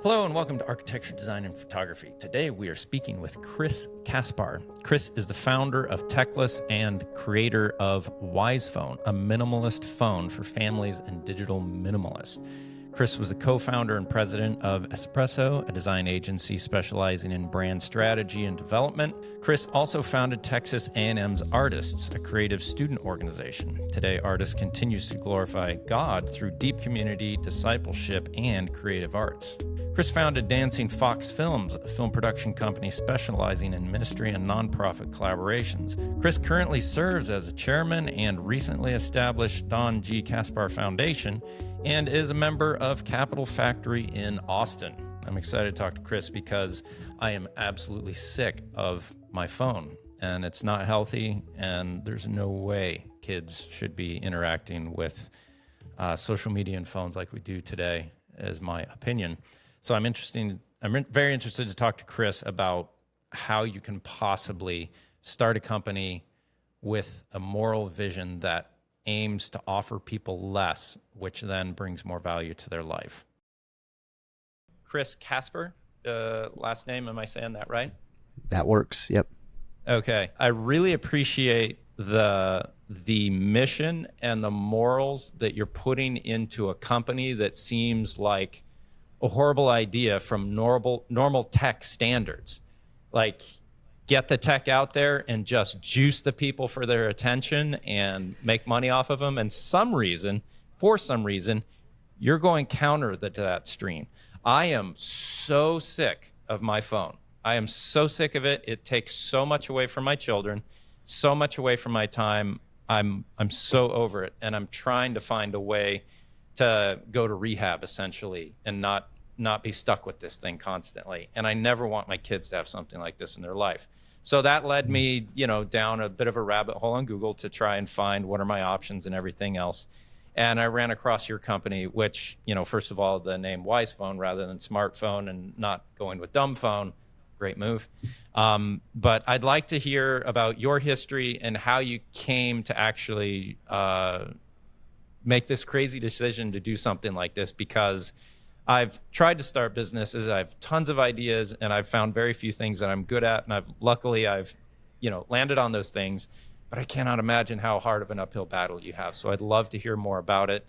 Hello and welcome to Architecture, Design, and Photography. Today we are speaking with Chris Kaspar. Chris is the founder of Techless and creator of Wisephone, a minimalist phone for families and digital minimalists. Chris was the co-founder and president of Espresso, a design agency specializing in brand strategy and development. Chris also founded Texas A&M's Artists, a creative student organization. Today, Artists continues to glorify God through deep community, discipleship, and creative arts. Chris founded Dancing Fox Films, a film production company specializing in ministry and nonprofit collaborations. Chris currently serves as a chairman and recently established Don G. Kaspar Foundation, and is a member of Capital Factory in Austin. I'm excited to talk to Chris because I am absolutely sick of my phone, and it's not healthy, and there's no way kids should be interacting with social media and phones like we do today, is my opinion. So I'm very interested to talk to Chris about how you can possibly start a company with a moral vision that aims to offer people less, which then brings more value to their life. Chris Kaspar, last name, am I saying that right? That works, yep. Okay, I really appreciate the mission and the morals that you're putting into a company that seems like a horrible idea from normal tech standards. Like, get the tech out there and just juice the people for their attention and make money off of them. And for some reason, you're going counter to that stream. I am so sick of my phone. I am so sick of it. It takes so much away from my children, so much away from my time. I'm so over it. And I'm trying to find a way to go to rehab, essentially, and not be stuck with this thing constantly. And I never want my kids to have something like this in their life. So that led me, down a bit of a rabbit hole on Google to try and find what are my options and everything else. And I ran across your company, which, first of all, the name Wisephone rather than smartphone and not going with dumb phone. Great move. But I'd like to hear about your history and how you came to actually make this crazy decision to do something like this, because I've tried to start businesses. I have tons of ideas, and I've found very few things that I'm good at. And I've landed on those things, but I cannot imagine how hard of an uphill battle you have. So I'd love to hear more about it.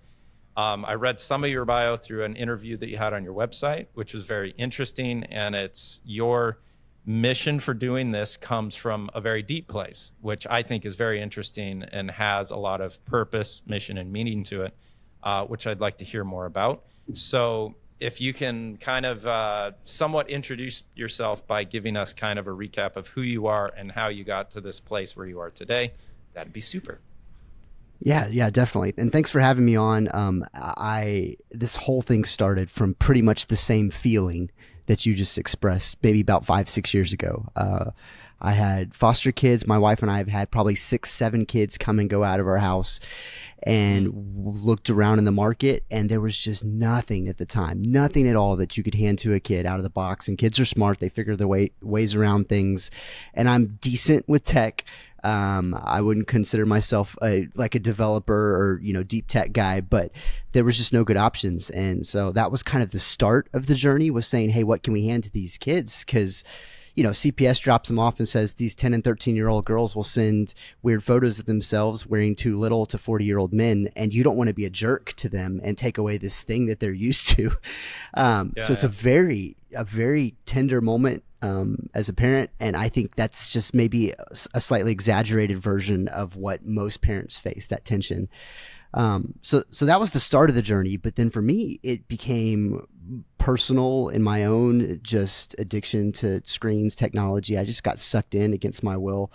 I read some of your bio through an interview that you had on your website, which was very interesting. And it's your mission for doing this comes from a very deep place, which I think is very interesting and has a lot of purpose, mission, and meaning to it, which I'd like to hear more about. So if you can kind of somewhat introduce yourself by giving us kind of a recap of who you are and how you got to this place where you are today, that'd be super. Yeah, definitely. And thanks for having me on. This whole thing started from pretty much the same feeling that you just expressed maybe about 5-6 years ago. I had foster kids. My wife and I have had probably 6-7 kids come and go out of our house, and looked around in the market, and there was just nothing at the time, nothing at all that you could hand to a kid out of the box. And kids are smart. They figure their ways around things. And I'm decent with tech. I wouldn't consider myself like a developer or, deep tech guy, but there was just no good options. And so that was kind of the start of the journey, was saying, hey, what can we hand to these kids? Because CPS drops them off and says these 10 and 13-year-old girls will send weird photos of themselves wearing too little to 40-year-old men, and you don't want to be a jerk to them and take away this thing that they're used to. So it's a very tender moment as a parent, and I think that's just maybe a slightly exaggerated version of what most parents face, that tension. So that was the start of the journey. But then for me, it became personal in my own just addiction to screens, technology. I just got sucked in against my will,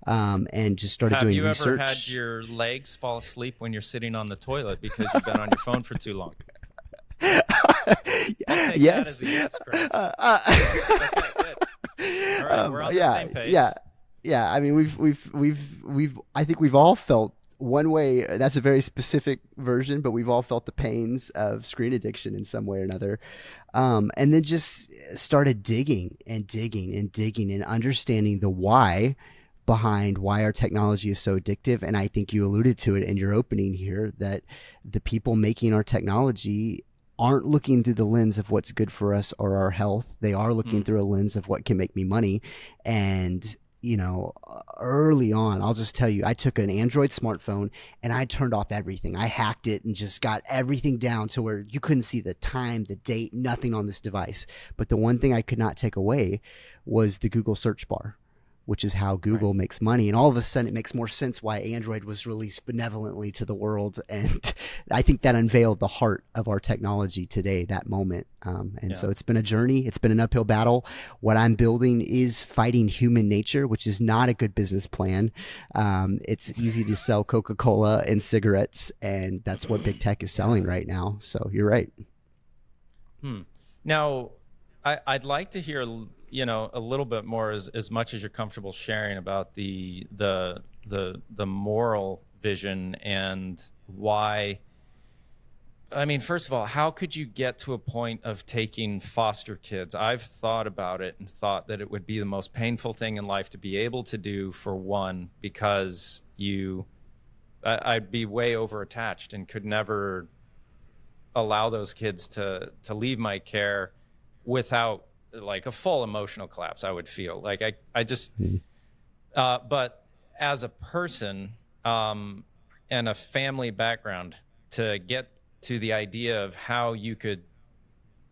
and just started doing research. Have you ever had your legs fall asleep when you're sitting on the toilet because you've been on your phone for too long? I'll take that as a yes, Chris. Okay, good. All right, we're on the same page. Yeah. I mean, I think we've all felt one way. That's a very specific version, but we've all felt the pains of screen addiction in some way or another. And then just started digging and understanding the why behind why our technology is so addictive. And I think you alluded to it in your opening here, that the people making our technology aren't looking through the lens of what's good for us or our health. They are looking through a lens of what can make me money. And, you know, early on, I'll just tell you, I took an Android smartphone and I turned off everything. I hacked it and just got everything down to where you couldn't see the time, the date, nothing on this device. But the one thing I could not take away was the Google search bar, which is how Google makes money. And all of a sudden it makes more sense why Android was released benevolently to the world. And I think that unveiled the heart of our technology today, that moment. So it's been a journey. It's been an uphill battle. What I'm building is fighting human nature, which is not a good business plan. It's easy to sell Coca-Cola and cigarettes, and that's what big tech is selling right now. So you're right. Now, I'd like to hear, you know, a little bit more, as much as you're comfortable sharing, about the moral vision and why. I mean, first of all, how could you get to a point of taking foster kids? I've thought about it and thought that it would be the most painful thing in life to be able to do, for one, because I'd be way over attached and could never allow those kids to leave my care without like a full emotional collapse. I would feel like I just, but as a person and a family background, to get to the idea of how you could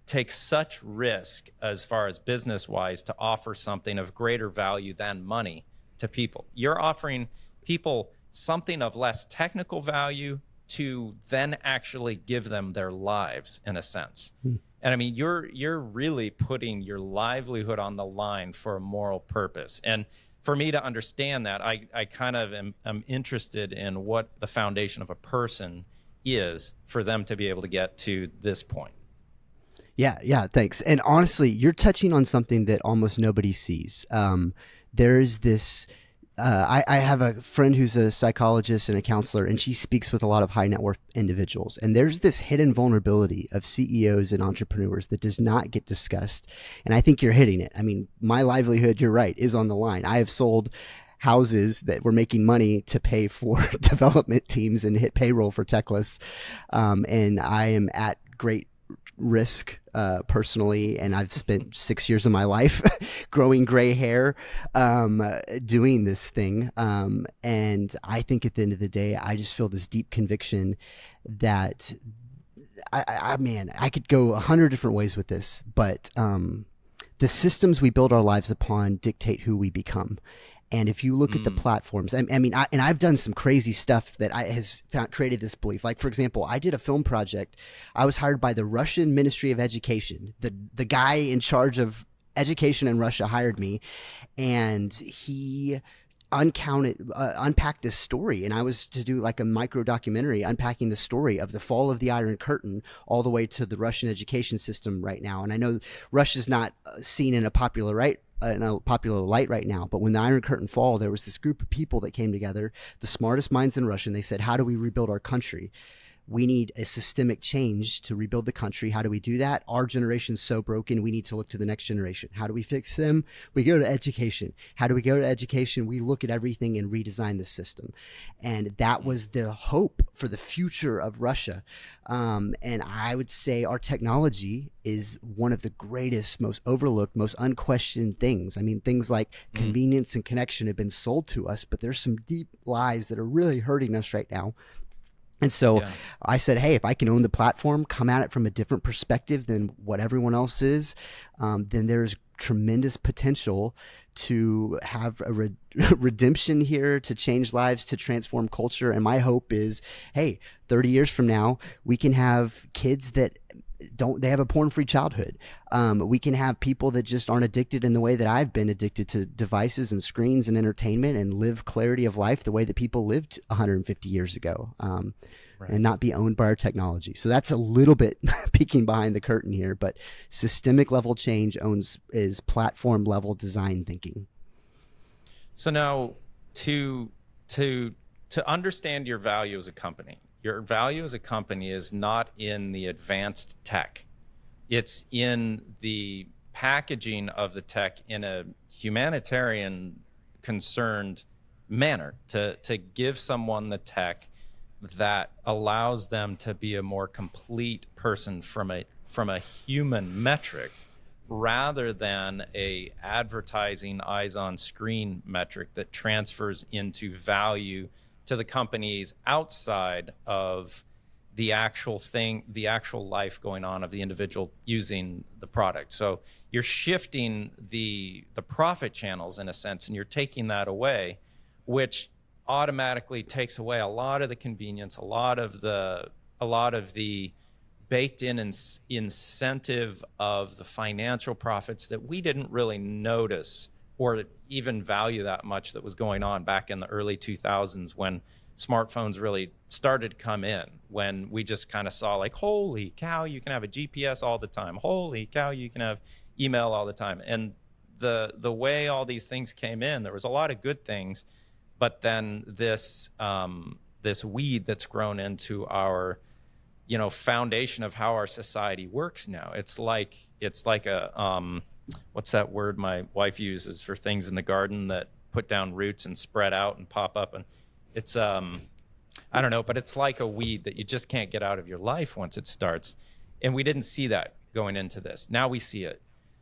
take such risk as far as business wise to offer something of greater value than money to people. You're offering people something of less technical value to then actually give them their lives, in a sense. And I mean, you're really putting your livelihood on the line for a moral purpose. And for me to understand that, I kind of am interested in what the foundation of a person is for them to be able to get to this point. Yeah, thanks. And honestly, you're touching on something that almost nobody sees. There's this, I have a friend who's a psychologist and a counselor, and she speaks with a lot of high net worth individuals. And there's this hidden vulnerability of CEOs and entrepreneurs that does not get discussed. And I think you're hitting it. I mean, my livelihood, you're right, is on the line. I have sold houses that were making money to pay for development teams and hit payroll for Techless. And I am at great risk personally, and I've spent 6 years of my life growing gray hair doing this thing. And I think at the end of the day, I just feel this deep conviction that I could go 100 different ways with this, but the systems we build our lives upon dictate who we become. And if you look at the platforms, I've done some crazy stuff that has created this belief. Like, for example, I did a film project. I was hired by the Russian Ministry of Education. The guy in charge of education in Russia hired me, and he unpacked this story. And I was to do like a micro documentary unpacking the story of the fall of the Iron Curtain all the way to the Russian education system right now. And I know Russia's not seen in a popular light right now, but when the Iron Curtain fell, there was this group of people that came together, the smartest minds in Russia, and they said, how do we rebuild our country? We need a systemic change to rebuild the country. How do we do that? Our generation's so broken, we need to look to the next generation. How do we fix them? We go to education. How do we go to education? We look at everything and redesign the system. And that was the hope for the future of Russia. And I would say our technology is one of the greatest, most overlooked, most unquestioned things. I mean, things like convenience and connection have been sold to us, but there's some deep lies that are really hurting us right now. And so I said, hey, if I can own the platform, come at it from a different perspective than what everyone else is, then there's tremendous potential to have a redemption here, to change lives, to transform culture. And my hope is, hey, 30 years from now, we can have kids that they have a porn-free childhood. We can have people that just aren't addicted in the way that I've been addicted to devices and screens and entertainment, and live clarity of life the way that people lived 150 years ago, and not be owned by our technology. So that's a little bit peeking behind the curtain here, but systemic level change is platform level design thinking. So now to understand your value as a company, your value as a company is not in the advanced tech. It's in the packaging of the tech in a humanitarian concerned manner to give someone the tech that allows them to be a more complete person from a human metric, rather than a advertising eyes on screen metric that transfers into value to the companies outside of the actual thing, the actual life going on of the individual using the product. So you're shifting the profit channels in a sense, and you're taking that away, which automatically takes away a lot of the convenience, a lot of the baked in incentive of the financial profits that we didn't really notice or even value that much that was going on back in the early 2000s when smartphones really started to come in, when we just kind of saw like, holy cow, you can have a GPS all the time. Holy cow, you can have email all the time. And the way all these things came in, there was a lot of good things, but then this weed that's grown into our, foundation of how our society works now. It's like a, what's that word my wife uses for things in the garden that put down roots and spread out and pop up? And it's, I don't know, but it's like a weed that you just can't get out of your life once it starts. And we didn't see that going into this. Now we see it.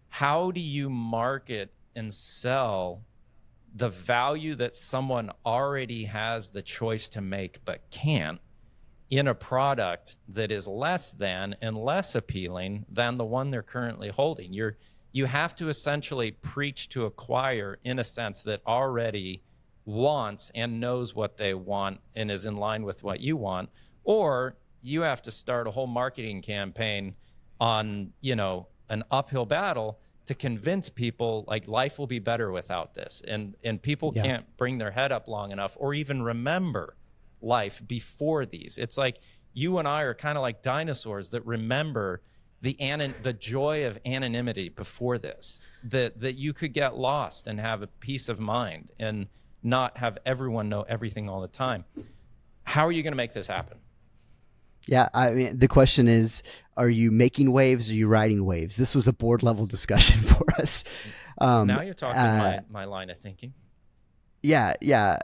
How do you market and sell the value that someone already has the choice to make but can't in a product that is less than and less appealing than the one they're currently holding? You have to essentially preach to a choir in a sense that already wants and knows what they want and is in line with what you want, or you have to start a whole marketing campaign on, an uphill battle to convince people like life will be better without this. And people can't bring their head up long enough or even remember life before these. It's like you and I are kind of like dinosaurs that remember the joy of anonymity before this, that you could get lost and have a peace of mind and not have everyone know everything all the time. How are you going to make this happen? Yeah, I mean, the question is, are you making waves or are you riding waves? This was a board level discussion for us. Now you're talking my line of thinking. Yeah.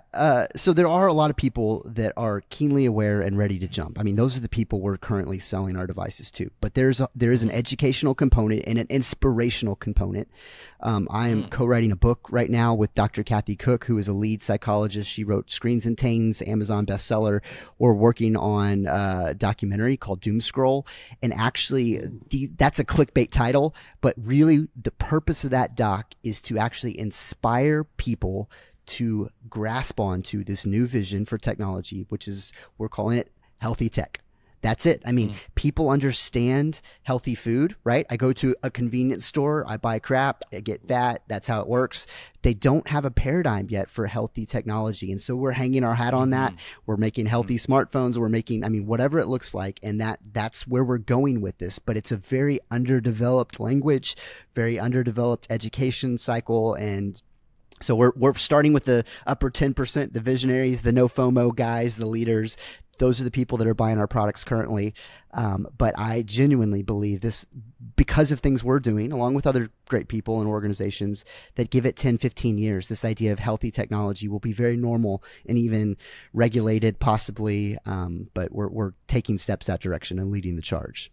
So there are a lot of people that are keenly aware and ready to jump. I mean, those are the people we're currently selling our devices to. But there is an educational component and an inspirational component. I am co-writing a book right now with Dr. Kathy Cook, who is a lead psychologist. She wrote Screens and Tains, Amazon bestseller. We're working on a documentary called Doom Scroll. And actually, that's a clickbait title. But really, the purpose of that doc is to actually inspire people to grasp onto this new vision for technology, which is, we're calling it healthy tech. That's it. I mean, people understand healthy food, right? I go to a convenience store, I buy crap, I get fat. That's how it works. They don't have a paradigm yet for healthy technology. And so we're hanging our hat on that. We're making healthy smartphones. We're making, whatever it looks like. And that's where we're going with this. But it's a very underdeveloped language, very underdeveloped education cycle. And so we're starting with the upper 10%, the visionaries, the no FOMO guys, the leaders. Those are the people that are buying our products currently. But I genuinely believe this, because of things we're doing, along with other great people and organizations, that give it 10, 15 years, this idea of healthy technology will be very normal and even regulated possibly. But we're taking steps that direction and leading the charge.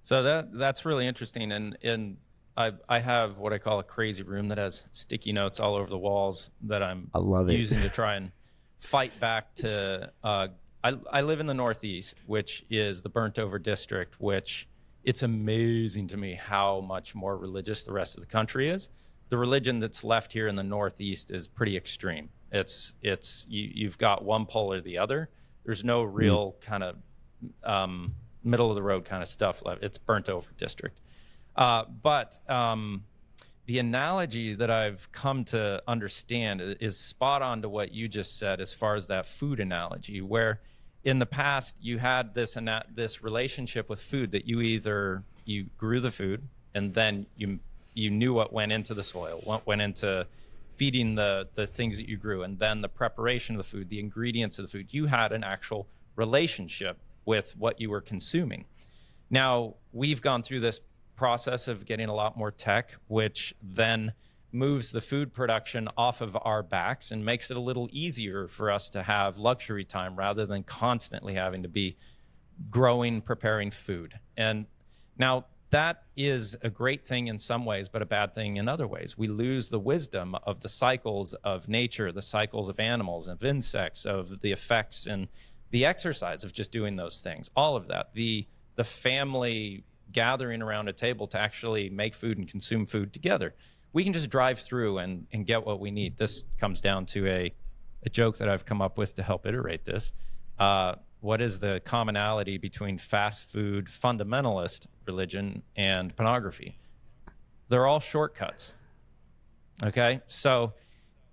So that's really interesting. And I have what I call a crazy room that has sticky notes all over the walls that I love using to try and fight back to, I live in the Northeast, which is the burnt over district, which it's amazing to me how much more religious the rest of the country is. The religion that's left here in the Northeast is pretty extreme. You've got one pole or the other. There's no real kind of middle of the road kind of stuff left. It's burnt over district. But the analogy that I've come to understand is spot on to what you just said as far as that food analogy, where in the past you had this relationship with food that you grew the food and then you knew what went into the soil, what went into feeding the things that you grew, and then the preparation of the food, the ingredients of the food. You had an actual relationship with what you were consuming. Now we've gone through this process of getting a lot more tech, which then moves the food production off of our backs and makes it a little easier for us to have luxury time rather than constantly having to be growing, preparing food. And now that is a great thing in some ways, but a bad thing in other ways. We lose the wisdom of the cycles of nature, the cycles of animals, of insects, of the effects and the exercise of just doing those things, all of that. The family gathering around a table to actually make food and consume food together. We can just drive through and get what we need. This comes down to a joke that I've come up with to help iterate this. What is the commonality between fast food, fundamentalist religion, and pornography? They're all shortcuts. Okay? So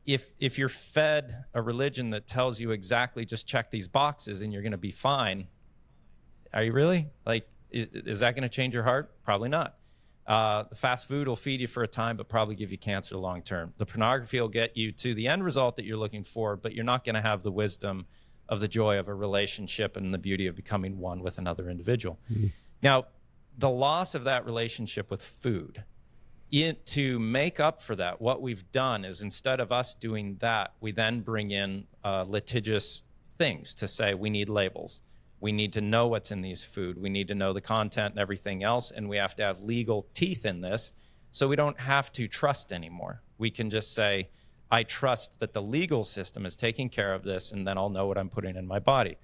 if you're fed a religion that tells you exactly just check these boxes and you're going to be fine, are you really? Like, is that going to change your heart? Probably not. The fast food will feed you for a time, but probably give you cancer long term. The pornography will get you to the end result that you're looking for, but you're not going to have the wisdom of the joy of a relationship and the beauty of becoming one with another individual. Mm-hmm. Now, the loss of that relationship with food, to make up for that, what we've done is instead of us doing that, we then bring in litigious things to say we need labels. We need to know what's in these food. We need to know the content and everything else, and we have to have legal teeth in this so we don't have to trust anymore. We can just say, I trust that the legal system is taking care of this, and then I'll know what I'm putting in my body.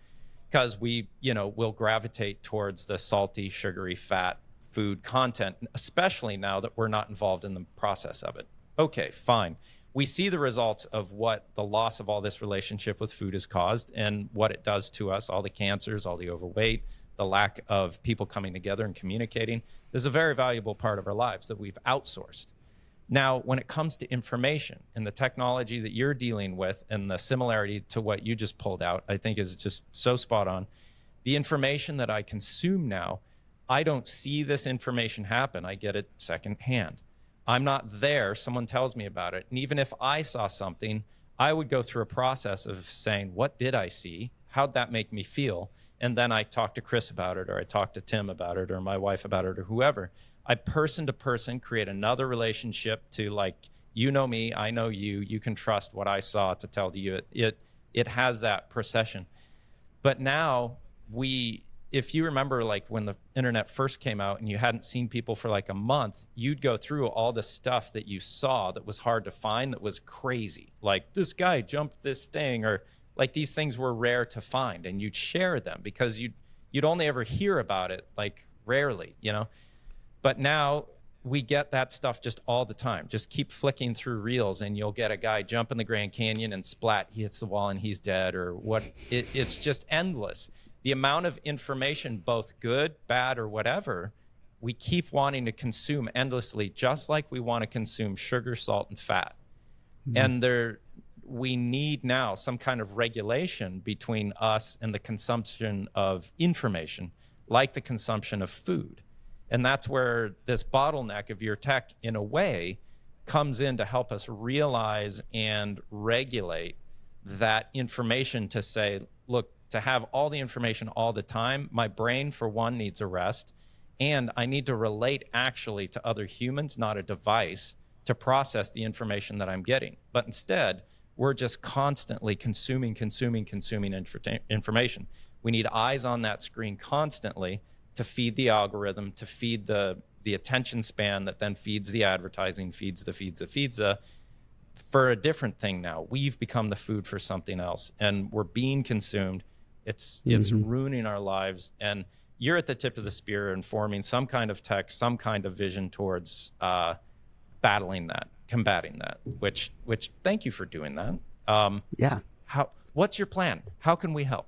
Because we, will gravitate towards the salty, sugary, fat food content, especially now that we're not involved in the process of it. Okay, fine. We see the results of what the loss of all this relationship with food has caused and what it does to us, all the cancers, all the overweight, the lack of people coming together and communicating. This is a very valuable part of our lives that we've outsourced. Now, when it comes to information and the technology that you're dealing with and the similarity to what you just pulled out, I think is just so spot on. The information that I consume now, I don't see this information happen. I get it secondhand. I'm not there. Someone tells me about it. And even if I saw something, I would go through a process of saying, what did I see? How'd that make me feel? And then I talk to Chris about it, or I talk to Tim about it, or my wife about it, or whoever. I person to person create another relationship to, like, you know me, I know you, you can trust what I saw to tell you. It has that procession. But now if you remember, like when the internet first came out and you hadn't seen people for like a month, you'd go through all the stuff that you saw that was hard to find, that was crazy. Like, this guy jumped this thing, or like these things were rare to find, and you'd share them because you'd only ever hear about it, like, rarely, But now we get that stuff just all the time. Just keep flicking through reels and you'll get a guy jump in the Grand Canyon and splat, he hits the wall and he's dead, or what. It's just endless. The amount of information, both good, bad, or whatever, we keep wanting to consume endlessly, just like we want to consume sugar, salt, and fat. Mm-hmm. And we need now some kind of regulation between us and the consumption of information, like the consumption of food. And that's where this bottleneck of your tech, in a way, comes in to help us realize and regulate that information, to say, look, to have all the information all the time, my brain, for one, needs a rest, and I need to relate actually to other humans, not a device, to process the information that I'm getting. But instead, we're just constantly consuming information. We need eyes on that screen constantly to feed the algorithm, to feed the attention span that then feeds the advertising, feeds for a different thing now. We've become the food for something else, and we're being consumed. It's ruining our lives, and you're at the tip of the spear in forming some kind of tech, some kind of vision towards battling that, combating that, which thank you for doing that. What's your plan? How can we help?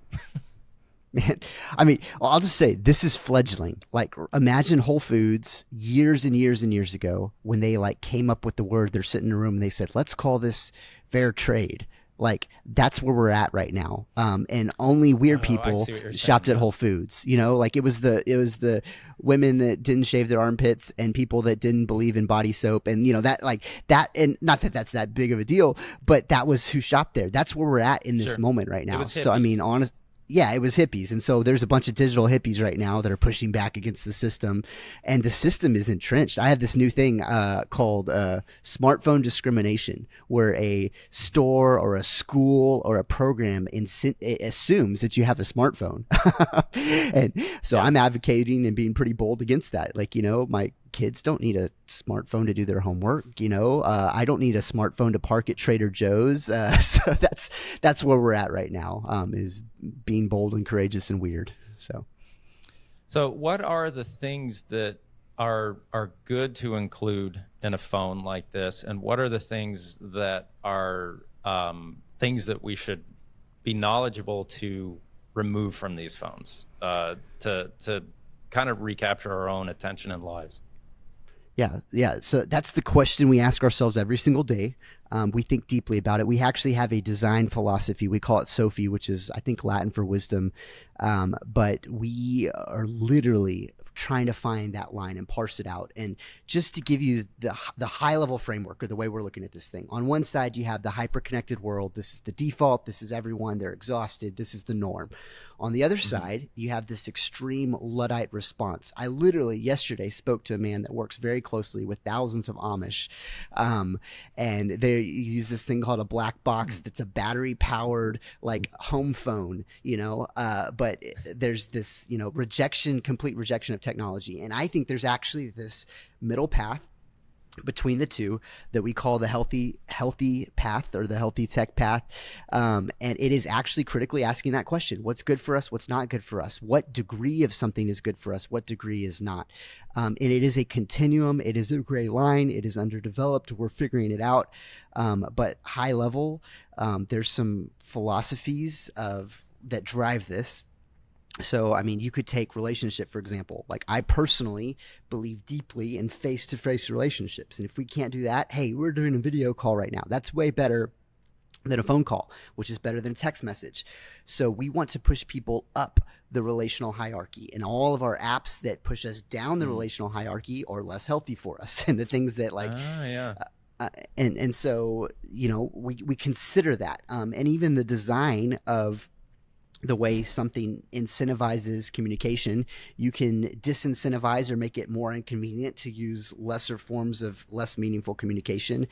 Man, I mean, I'll just say this is fledgling. Like, imagine Whole Foods years and years and years ago when they came up with the word. They're sitting in a room and they said, let's call this fair trade. Like, that's where we're at right now. And only weird people shopped at Whole Foods. It was the women that didn't shave their armpits and people that didn't believe in body soap, and that, and not that that's that big of a deal, but that was who shopped there. That's where we're at in this moment right now. So I mean, honest. Yeah, it was hippies. And so there's a bunch of digital hippies right now that are pushing back against the system, and the system is entrenched. I have this new thing called smartphone discrimination, where a store or a school or a program assumes that you have a smartphone. And so Yeah. I'm advocating and being pretty bold against that. Like, my kids don't need a smartphone to do their homework. I don't need a smartphone to park at Trader Joe's. So that's where we're at right now, is being bold and courageous and weird. So what are the things that are good to include in a phone like this, and what are the things that are things that we should be knowledgeable to remove from these phones to kind of recapture our own attention and lives? Yeah. So that's the question we ask ourselves every single day. We think deeply about it. We actually have a design philosophy. We call it SOPHIE, which is, I think, Latin for wisdom. But we are literally trying to find that line and parse it out. And just to give you the high level framework, or the way we're looking at this thing, on one side, you have the hyper-connected world. This is the default. This is everyone. They're exhausted. This is the norm. On the other side, you have this extreme Luddite response. I literally yesterday spoke to a man that works very closely with thousands of Amish, and they use this thing called a black box that's a battery-powered like home phone, but there's this, complete rejection of technology. And I think there's actually this middle path between the two that we call the healthy path, or the healthy tech path. And it is actually critically asking that question: what's good for us? What's not good for us? What degree of something is good for us? What degree is not? And it is a continuum. It is a gray line. It is underdeveloped. We're figuring it out. But high level, there's some philosophies that drive this. So, you could take relationship, for example. Like, I personally believe deeply in face-to-face relationships. And if we can't do that, hey, we're doing a video call right now. That's way better than a phone call, which is better than a text message. So we want to push people up the relational hierarchy. And all of our apps that push us down the relational hierarchy are less healthy for us. And the things that and so, we consider that. And even the design of the way something incentivizes communication, you can disincentivize or make it more inconvenient to use lesser forms of less meaningful communication.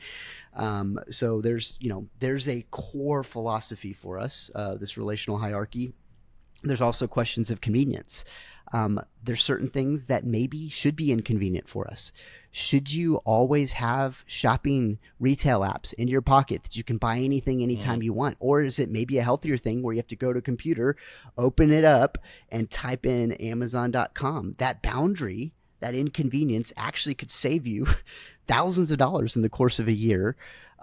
So there's a core philosophy for us, this relational hierarchy. There's also questions of convenience. There's certain things that maybe should be inconvenient for us. Should you always have shopping retail apps in your pocket that you can buy anything anytime you want? Or is it maybe a healthier thing where you have to go to a computer, open it up, and type in Amazon.com? That boundary, that inconvenience actually could save you thousands of dollars in the course of a year.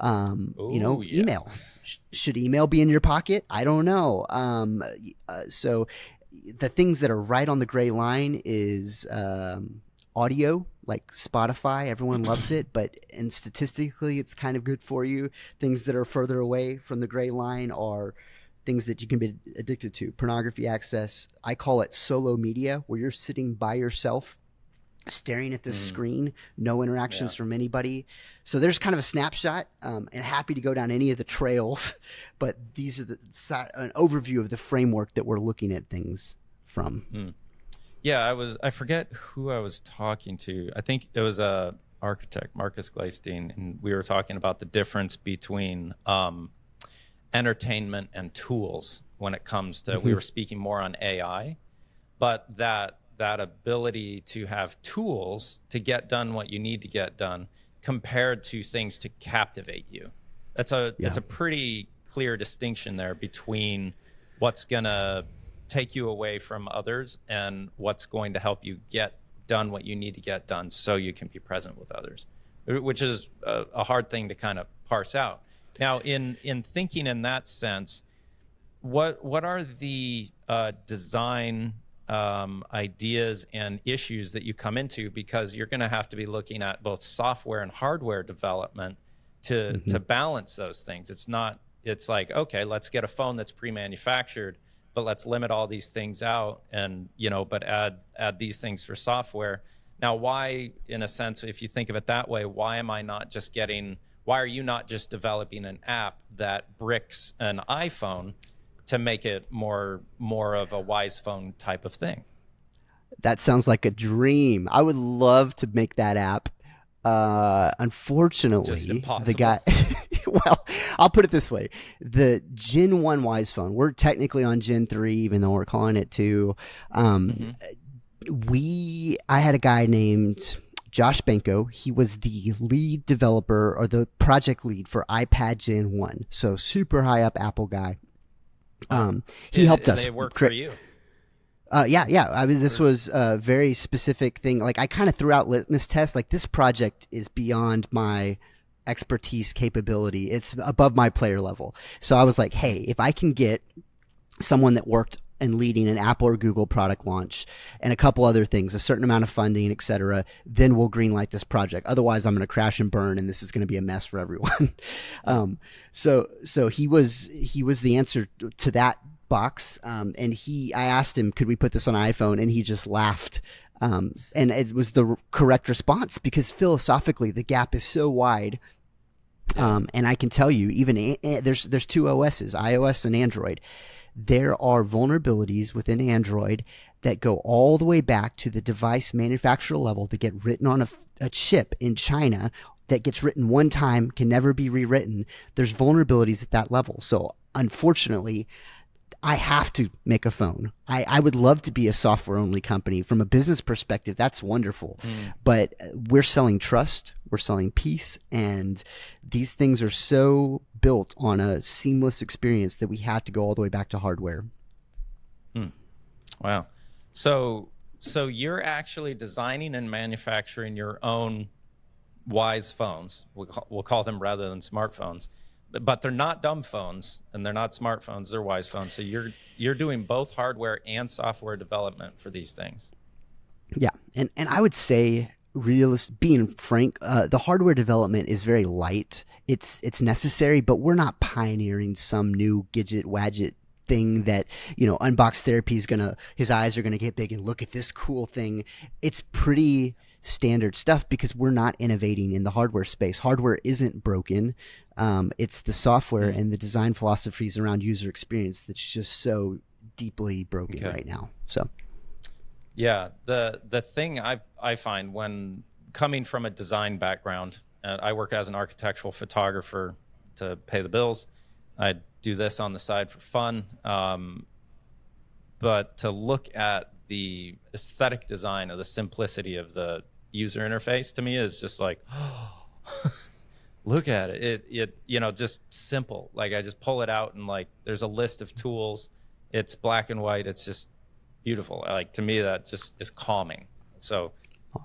Email. Should email be in your pocket? I don't know. So the things that are right on the gray line is audio, like Spotify. Everyone loves it, and statistically it's kind of good for you. Things that are further away from the gray line are things that you can be addicted to. Pornography access. I call it solo media, where you're sitting by yourself staring at this screen, no interactions from anybody. So there's kind of a snapshot, and happy to go down any of the trails, but these are an overview of the framework that we're looking at things from. Yeah, I forget who I was talking to. I think it was a architect, Marcus Gleistein, and we were talking about the difference between entertainment and tools when it comes to, we were speaking more on AI, but that ability to have tools to get done what you need to get done compared to things to captivate you. It's a pretty clear distinction there between what's going to take you away from others and what's going to help you get done what you need to get done so you can be present with others, which is a hard thing to kind of parse out. Now, in thinking in that sense, what are the design ideas and issues that you come into, because you're going to have to be looking at both software and hardware development to balance those things. It's like, okay, let's get a phone that's pre-manufactured, but let's limit all these things out and, but add these things for software. Now, why, in a sense, if you think of it that way, why are you not just developing an app that bricks an iPhone to make it more of a Wisephone type of thing. That sounds like a dream. I would love to make that app. Just Unfortunately, the impossible. guy, well, I'll put it this way. The Gen 1 Wisephone, we're technically on Gen 3, even though we're calling it 2. Um, I had a guy named Josh Benko. He was the lead developer or the project lead for iPad Gen 1. So super high up Apple guy. He helped us. They work for you. Yeah. I mean, this was a very specific thing. Like, I kind of threw out litmus tests. Like, this project is beyond my expertise capability. It's above my player level. So I was like, hey, if I can get someone that worked in leading an Apple or Google product launch and a couple other things, a certain amount of funding, et cetera, then we'll greenlight this project. Otherwise, I'm going to crash and burn, and this is going to be a mess for everyone. So he was the answer to that box. And I asked him, could we put this on iPhone? And he just laughed. And it was the correct response, because philosophically the gap is so wide. And I can tell you, even there's two OSs, iOS and Android. There are vulnerabilities within Android that go all the way back to the device manufacturer level, that get written on a chip in China, that gets written one time, can never be rewritten. There's vulnerabilities at that level. So unfortunately, I have to make a phone. I would love to be a software-only company. From a business perspective, that's wonderful. But we're selling trust, we're selling peace, and these things are so built on a seamless experience that we have to go all the way back to hardware. Wow. So you're actually designing and manufacturing your own Wisephones. We'll call them, rather than smartphones. But they're not dumb phones, and they're not smartphones. They're Wisephones. So you're doing both hardware and software development for these things. Yeah, and I would say, being frank, the hardware development is very light. It's necessary, but we're not pioneering some new gadget thing that, Unbox Therapy is his eyes are gonna get big and look at this cool thing. It's pretty standard stuff, because we're not innovating in the hardware space. Hardware isn't broken. It's the software and the design philosophies around user experience that's just so deeply broken right now. So, yeah, the thing I find, when coming from a design background, I work as an architectural photographer to pay the bills. I do this on the side for fun, but to look at the aesthetic design of the simplicity of the user interface, to me, is just like, look at it. It just simple. Like, I just pull it out and, like, there's a list of tools. It's black and white. It's just beautiful. Like, to me, that just is calming. So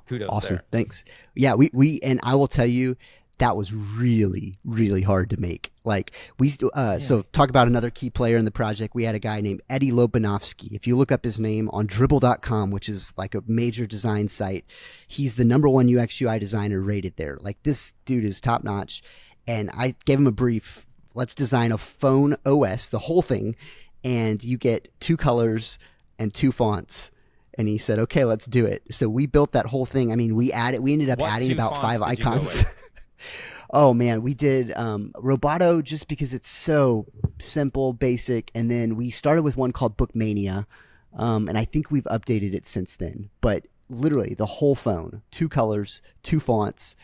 kudos. Awesome. There. Thanks. Yeah, we and I will tell you, that was really, really hard to make. Like, so talk about another key player in the project. We had a guy named Eddie Lobanovsky. If you look up his name on dribble.com, which is like a major design site, he's the #1 UX UI designer rated there. Like, this dude is top notch. And I gave him a brief. Let's design a phone OS, the whole thing. And you get 2 colors and 2 fonts. And he said, okay, let's do it. So we built that whole thing. I mean, we ended up adding about 5 icons. Oh man, we did Roboto, just because it's so simple, basic, and then we started with one called Bookmania, and I think we've updated it since then. But literally, the whole phone, 2 colors, 2 fonts,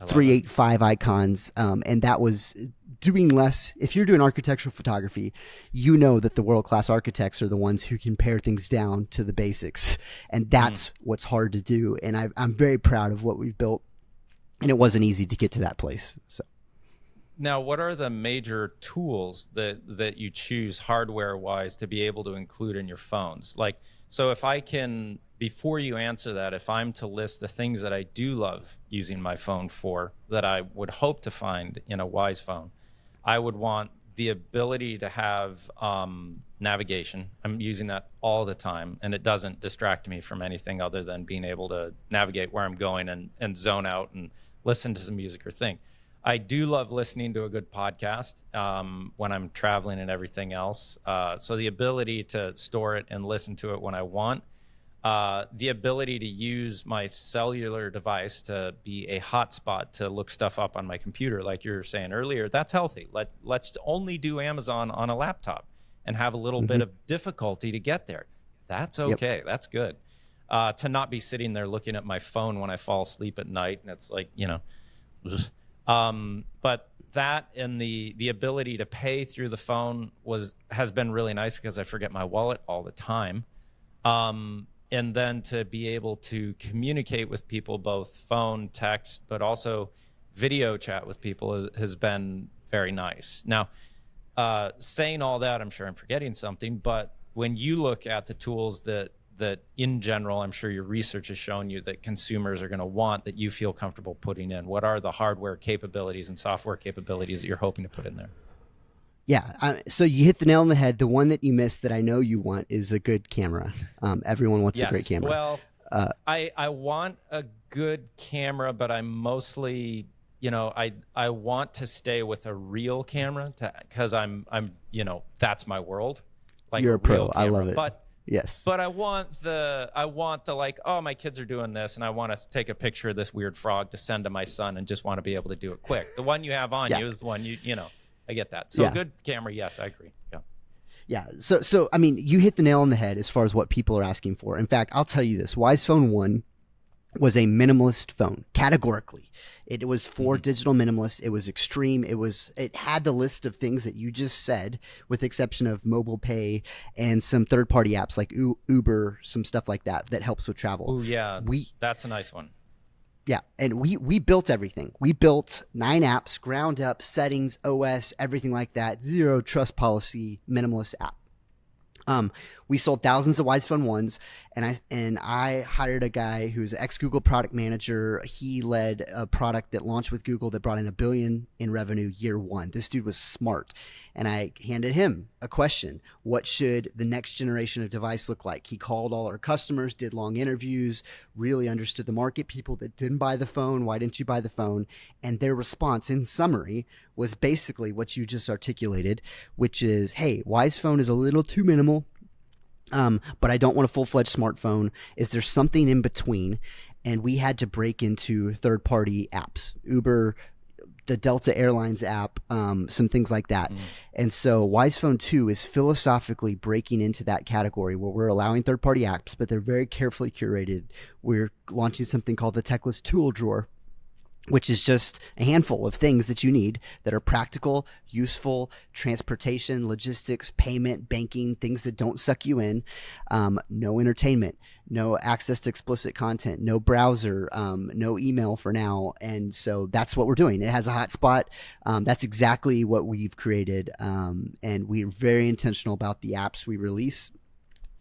385 icons, and that was doing less. If you're doing architectural photography, you know that the world-class architects are the ones who can pare things down to the basics, and that's what's hard to do. And I'm very proud of what we've built. And it wasn't easy to get to that place. So, now, what are the major tools that you choose hardware-wise to be able to include in your phones? Like, so if I can, before you answer that, if I'm to list the things that I do love using my phone for, that I would hope to find in a Wisephone, I would want the ability to have navigation. I'm using that all the time, and it doesn't distract me from anything other than being able to navigate where I'm going and zone out and listen to some music or think. I do love listening to a good podcast when I'm traveling and everything else. So the ability to store it and listen to it when I want. The ability to use my cellular device to be a hotspot to look stuff up on my computer, like you were saying earlier, that's healthy. Let's only do Amazon on a laptop and have a little bit of difficulty to get there. That's okay. Yep. That's good. To not be sitting there looking at my phone when I fall asleep at night, and it's like, just, but that and the ability to pay through the phone has been really nice because I forget my wallet all the time. And then to be able to communicate with people, both phone, text, but also video chat with people has been very nice. Now, saying all that, I'm sure I'm forgetting something, but when you look at the tools that in general, I'm sure your research has shown you that consumers are going to want, that you feel comfortable putting in, what are the hardware capabilities and software capabilities that you're hoping to put in there? Yeah. So you hit the nail on the head. The one that you missed that I know you want is a good camera. Everyone wants a great camera. Well, I want a good camera, but I'm mostly, I want to stay with a real camera because I'm that's my world. Like, you're a pro. I love it. But yes. But I want the like, oh, my kids are doing this, and I want to take a picture of this weird frog to send to my son, and just want to be able to do it quick. The one you have on you is the one I get that. So good camera, yes, I agree. Yeah. Yeah. So I mean, you hit the nail on the head as far as what people are asking for. In fact, I'll tell you this: Wisephone 1 was a minimalist phone, categorically. It was for digital minimalists. It was extreme. It had the list of things that you just said, with the exception of mobile pay and some third-party apps like Uber, some stuff like that helps with travel. Oh yeah, that's a nice one. Yeah, and we built everything. We built 9 apps, ground up, settings, OS, everything like that. Zero trust policy, minimalist app. We sold thousands of Wisephone 1s, and I hired a guy who's an ex-Google product manager. He led a product that launched with Google that brought in $1 billion in revenue year 1. This dude was smart, and I handed him a question: what should the next generation of device look like? He called all our customers, did long interviews, really understood the market, people that didn't buy the phone, why didn't you buy the phone? And their response, in summary, was basically what you just articulated, which is, hey, Wisephone is a little too minimal. But I don't want a full-fledged smartphone. Is there something in between? And we had to break into third-party apps, Uber, the Delta Airlines app, some things like that. And so Wisephone 2 is philosophically breaking into that category where we're allowing third-party apps, but they're very carefully curated. We're launching something called the Techless Tool Drawer, which is just a handful of things that you need that are practical, useful, transportation, logistics, payment, banking, things that don't suck you in, no entertainment, no access to explicit content, no browser, no email for now. And so that's what we're doing. It has a hotspot. That's exactly what we've created. And we're very intentional about the apps we release.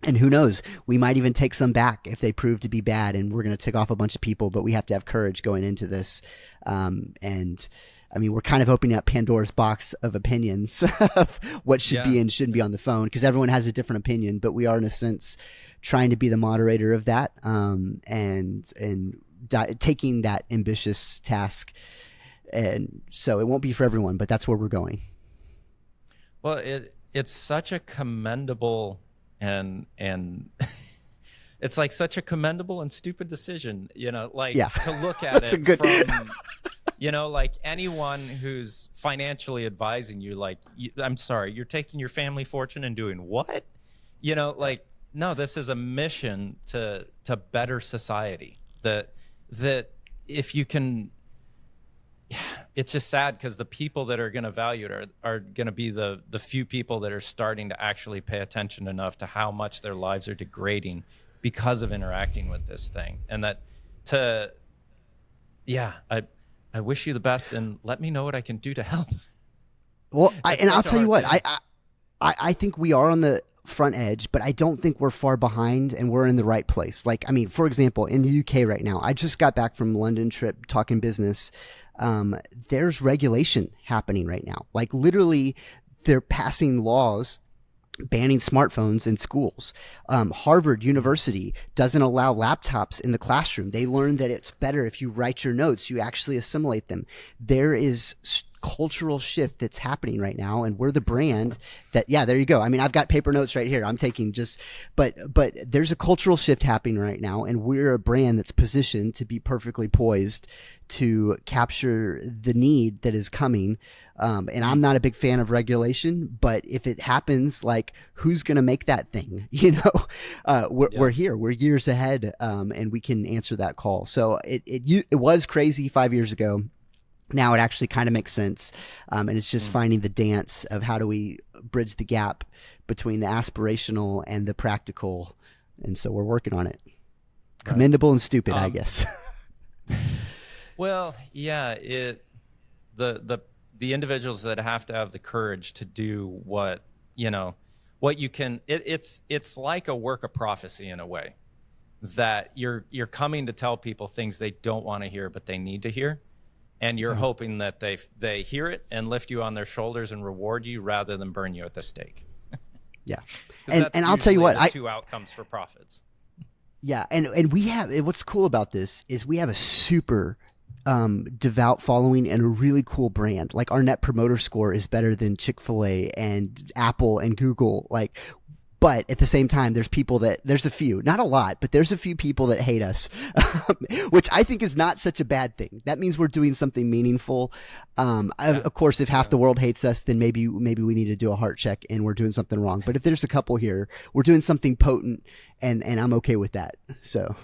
And who knows, we might even take some back if they prove to be bad, and we're going to tick off a bunch of people, but we have to have courage going into this. And I mean, we're kind of opening up Pandora's box of opinions of what should be and shouldn't be on the phone, because everyone has a different opinion, but we are in a sense trying to be the moderator of that, and taking that ambitious task. And so it won't be for everyone, but that's where we're going. Well, it's such a commendable and it's like such a commendable and stupid decision, to look at it from, like anyone who's financially advising you, like, I'm sorry, you're taking your family fortune and doing what? No, this is a mission to better society, that if you can. It's just sad because the people that are going to value it are going to be the few people that are starting to actually pay attention enough to how much their lives are degrading because of interacting with this thing. And I wish you the best, and let me know what I can do to help. Well, I'll tell you what, I think we are on the front edge, but I don't think we're far behind, and we're in the right place. Like, I mean, for example, in the UK right now, I just got back from London trip talking business. There's regulation happening right now. Like, literally, they're passing laws banning smartphones in schools. Harvard University doesn't allow laptops in the classroom. They learned that it's better if you write your notes, you actually assimilate them. There is cultural shift that's happening right now, and we're the brand that, yeah, there you go. I mean, I've got paper notes right here. I'm taking just, but there's a cultural shift happening right now, and we're a brand that's positioned to be perfectly poised to capture the need that is coming. And I'm not a big fan of regulation, but if it happens, like, who's going to make that thing? We're here, we're years ahead, and we can answer that call. So it was crazy 5 years ago. Now it actually kind of makes sense. And it's just finding the dance of how do we bridge the gap between the aspirational and the practical. And so we're working on it. Right. Commendable and stupid, I guess. Well, yeah, the individuals that have to have the courage to do what you can, it's like a work of prophecy in a way, that you're coming to tell people things they don't want to hear, but they need to hear. And you're hoping that they hear it and lift you on their shoulders and reward you rather than burn you at the stake. Yeah. And I'll tell you what, two outcomes for prophets. Yeah. And we have, what's cool about this is we have a super devout following and a really cool brand. Like, our net promoter score is better than Chick-fil-A and Apple and Google. Like, but at the same time, there's a few, not a lot, but there's a few people that hate us, which I think is not such a bad thing. That means we're doing something meaningful. Of course, if half the world hates us, then maybe we need to do a heart check and we're doing something wrong. But if there's a couple here, we're doing something potent, and I'm okay with that. So,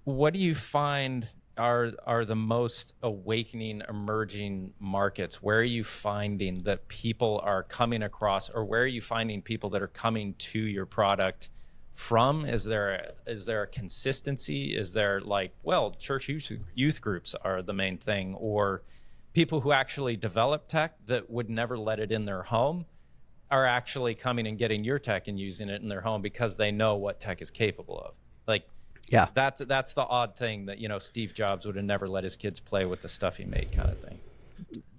what do you find are the most awakening emerging markets? Where are you finding that people are coming across, or where are you finding people that are coming to your product from? Is there a consistency? Is there, like, well, church youth groups are the main thing, or people who actually develop tech that would never let it in their home are actually coming and getting your tech and using it in their home because they know what tech is capable of? Like, yeah, that's the odd thing that, Steve Jobs would have never let his kids play with the stuff he made, kind of thing.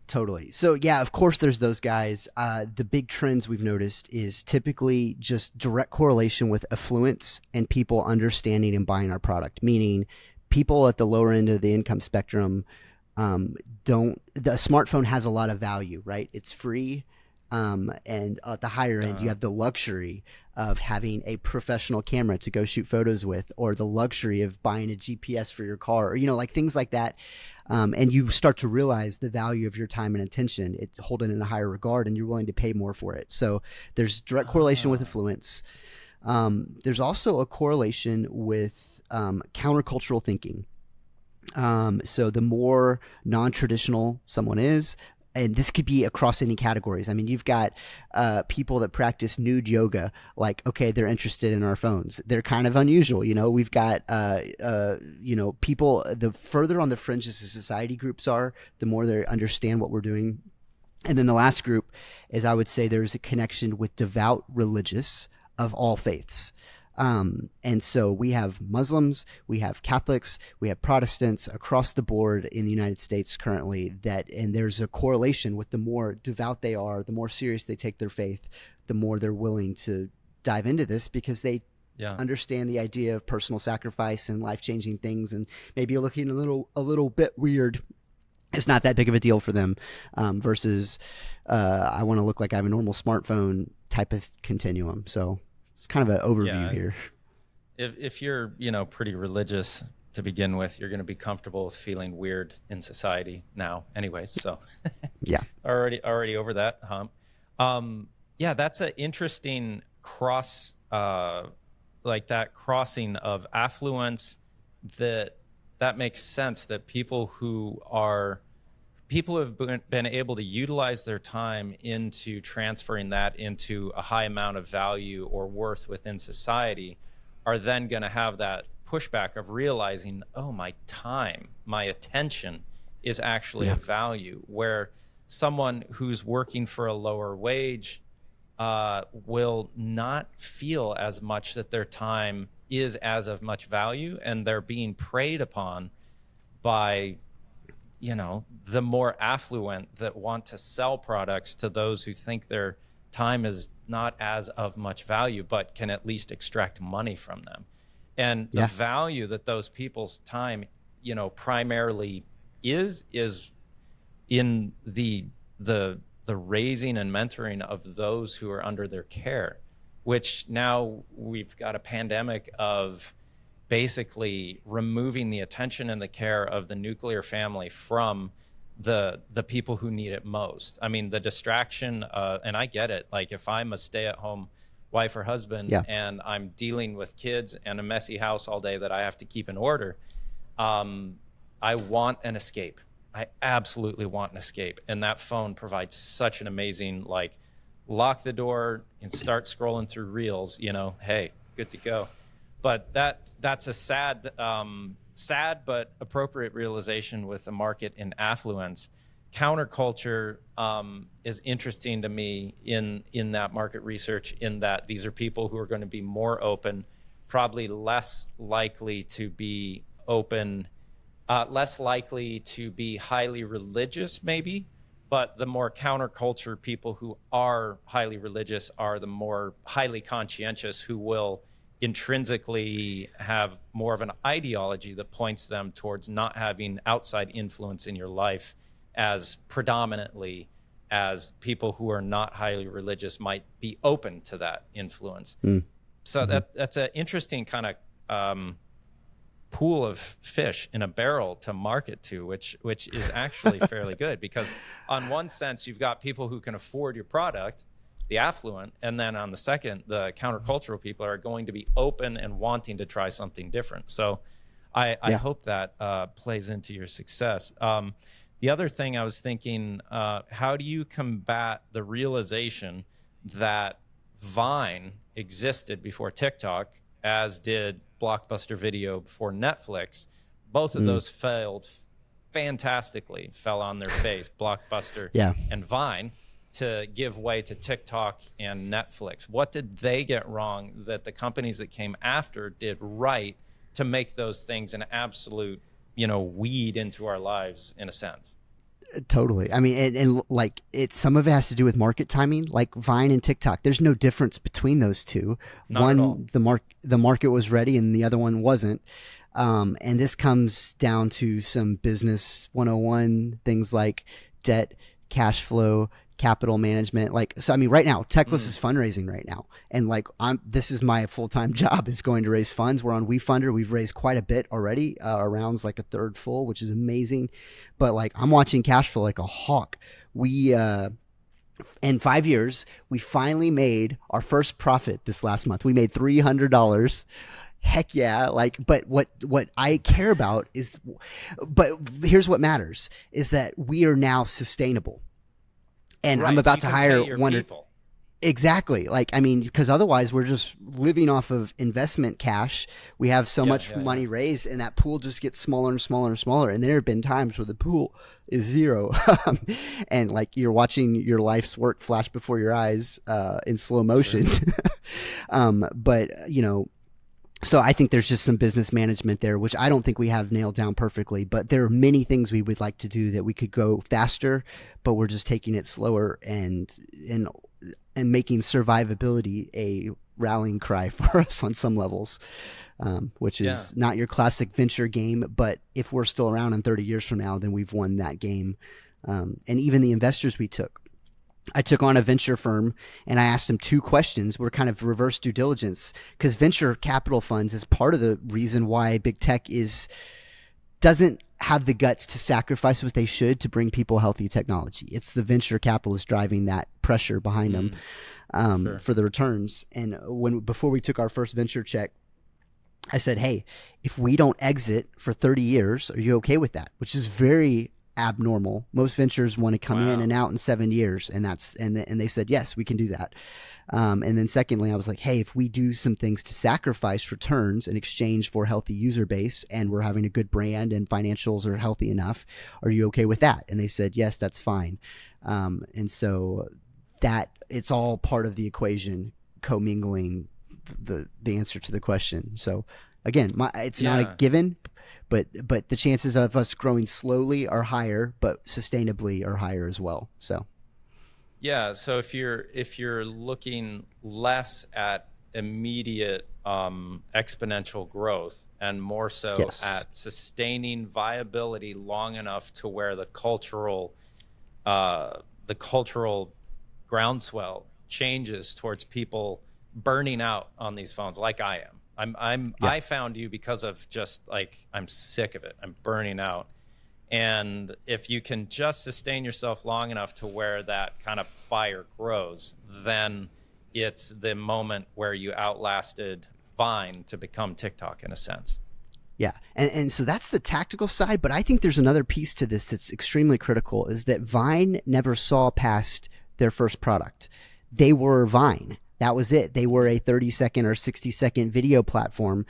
Totally. So yeah, of course there's those guys. The big trends we've noticed is typically just direct correlation with affluence and people understanding and buying our product. Meaning, people at the lower end of the income spectrum the smartphone has a lot of value, right? It's free. And at the higher end, you have the luxury of having a professional camera to go shoot photos with, or the luxury of buying a GPS for your car, or, like things like that. And you start to realize the value of your time and attention. It's holding in a higher regard, and you're willing to pay more for it. So there's direct correlation with affluence. There's also a correlation with countercultural thinking. So the more non-traditional someone is, and this could be across any categories. I mean, you've got people that practice nude yoga. Like, okay, they're interested in our phones. They're kind of unusual. We've got, people, the further on the fringes of society groups are, the more they understand what we're doing. And then the last group is, I would say, there's a connection with devout religious of all faiths. And so we have Muslims, we have Catholics, we have Protestants across the board in the United States currently, and there's a correlation with the more devout they are, the more serious they take their faith, the more they're willing to dive into this, because they understand the idea of personal sacrifice and life-changing things, and maybe looking a little bit weird. It's not that big of a deal for them, versus I want to look like I have a normal smartphone type of continuum. So it's kind of an overview here. If you're, pretty religious to begin with, you're going to be comfortable with feeling weird in society now anyways. So yeah, already over that hump. That's an interesting cross, like that crossing of affluence that makes sense, that people who have been able to utilize their time into transferring that into a high amount of value or worth within society are then going to have that pushback of realizing, oh, my time, my attention is actually of value, where someone who's working for a lower wage will not feel as much that their time is as of much value, and they're being preyed upon by the more affluent that want to sell products to those who think their time is not as of much value, but can at least extract money from them. And the value that those people's time, primarily is in the raising and mentoring of those who are under their care, which now we've got a pandemic of basically removing the attention and the care of the nuclear family from the people who need it most. I mean, the distraction, and I get it. Like if I'm a stay-at-home wife or husband and I'm dealing with kids and a messy house all day that I have to keep in order, I want an escape. I absolutely want an escape. And that phone provides such an amazing, like, lock the door and start scrolling through reels, you know, hey, good to go. But that's a sad but appropriate realization with the market in affluence. Counterculture is interesting to me in that market research, in that these are people who are going to be more open, probably less likely to be open, less likely to be highly religious maybe, but the more counterculture people who are highly religious are the more highly conscientious, who will intrinsically have more of an ideology that points them towards not having outside influence in your life as predominantly as people who are not highly religious might be open to that influence. So that's an interesting kind of pool of fish in a barrel to market to, which is actually fairly good, because on one sense you've got people who can afford your product, the affluent, and then on the second, the countercultural people are going to be open and wanting to try something different. So I hope that plays into your success. The other thing I was thinking, how do you combat the realization that Vine existed before TikTok, as did Blockbuster Video before Netflix? Both of those failed fantastically, fell on their face, Blockbuster and Vine, to give way to TikTok and Netflix. What did they get wrong that the companies that came after did right to make those things an absolute, weed into our lives in a sense? Totally. I mean, and like some of it has to do with market timing, like Vine and TikTok. There's no difference between those two. Not at all. The market was ready and the other one wasn't. And this comes down to some business 101 things like debt, cash flow, capital management. So I mean, right now Techless is fundraising right now, and this is my full-time job, is going to raise funds. We're on WeFunder. We've raised quite a bit already. Our round's like a third full, which is amazing. But I'm watching cash flow like a hawk. We in 5 years we finally made our first profit this last month. We made $300. Heck yeah. But what I care about is, but here's what matters, is that we are now sustainable. And right. I'm about you to can hire pay your one. People. Exactly. Because otherwise we're just living off of investment cash. We have so much money raised, and that pool just gets smaller and smaller and smaller. And there have been times where the pool is zero, and you're watching your life's work flash before your eyes in slow motion. Sure. But so I think there's just some business management there, which I don't think we have nailed down perfectly, but there are many things we would like to do that we could go faster, but we're just taking it slower and making survivability a rallying cry for us on some levels, which is not your classic venture game. But if we're still around in 30 years from now, then we've won that game. And even the investors I took on a venture firm and I asked them 2 questions. We're kind of reverse due diligence, because venture capital funds is part of the reason why big tech doesn't have the guts to sacrifice what they should to bring people healthy technology. It's the venture capitalists driving that pressure behind them for the returns. And before we took our first venture check, I said, hey, if we don't exit for 30 years, are you okay with that? Which is very abnormal. Most ventures want to come in and out in 7 years, and they said, yes, we can do that. And then secondly, I was like, hey, if we do some things to sacrifice returns in exchange for healthy user base, and we're having a good brand and financials are healthy enough, are you okay with that? And they said, yes, that's fine. And so that it's all part of the equation, commingling the answer to the question. So again, it's not a given, but the chances of us growing slowly are higher, but sustainably are higher as well. So yeah, so if you're looking less at immediate exponential growth, and more so Yes. at sustaining viability long enough to where the cultural groundswell changes towards people burning out on these phones, like I am. I found you because of just like, I'm sick of it. I'm burning out. And if you can just sustain yourself long enough to where that kind of fire grows, then it's the moment where you outlasted Vine to become TikTok, in a sense. Yeah. And so that's the tactical side. But I think there's another piece to this that's extremely critical, is that Vine never saw past their first product. They were Vine. That was it. They were a 30-second or 60-second video platform.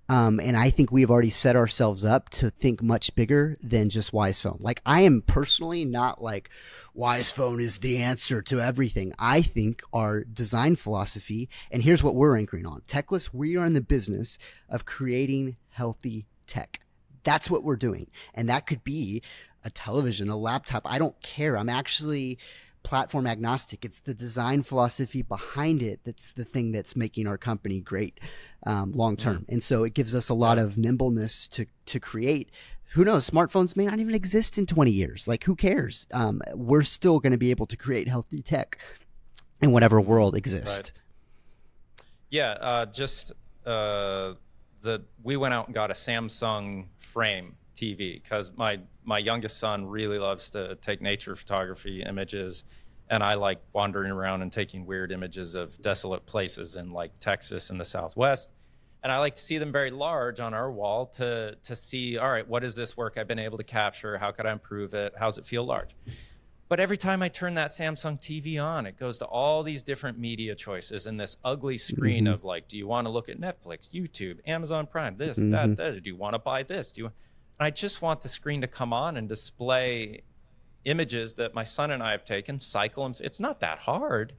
And I think we've already set ourselves up to think much bigger than just Wisephone. Like, I am personally not like Wisephone is the answer to everything. I think our design philosophy, and here's what we're anchoring on. Techless, we are in the business of creating healthy tech. That's what we're doing. And that could be a television, a laptop. I don't care. I'm actually platform agnostic. It's the design philosophy behind it that's the thing that's making our company great long term. And so it gives us a lot of nimbleness to create. Who knows? Smartphones may not even exist in 20 years. Like, who cares? We're still going to be able to create healthy tech in whatever world exists. Right. Yeah, we went out and got a Samsung frame TV because my youngest son really loves to take nature photography images, and I like wandering around and taking weird images of desolate places in like Texas and the Southwest. And I like to see them very large on our wall to see, all right, what is this work I've been able to capture? How could I improve it? How's it feel large? But every time I turn that Samsung TV on, it goes to all these different media choices and this ugly screen of like, do you want to look at Netflix, YouTube, Amazon Prime, this, that, that? Do you want to buy this? And I just want the screen to come on and display images that my son and I have taken, cycle them. It's not that hard.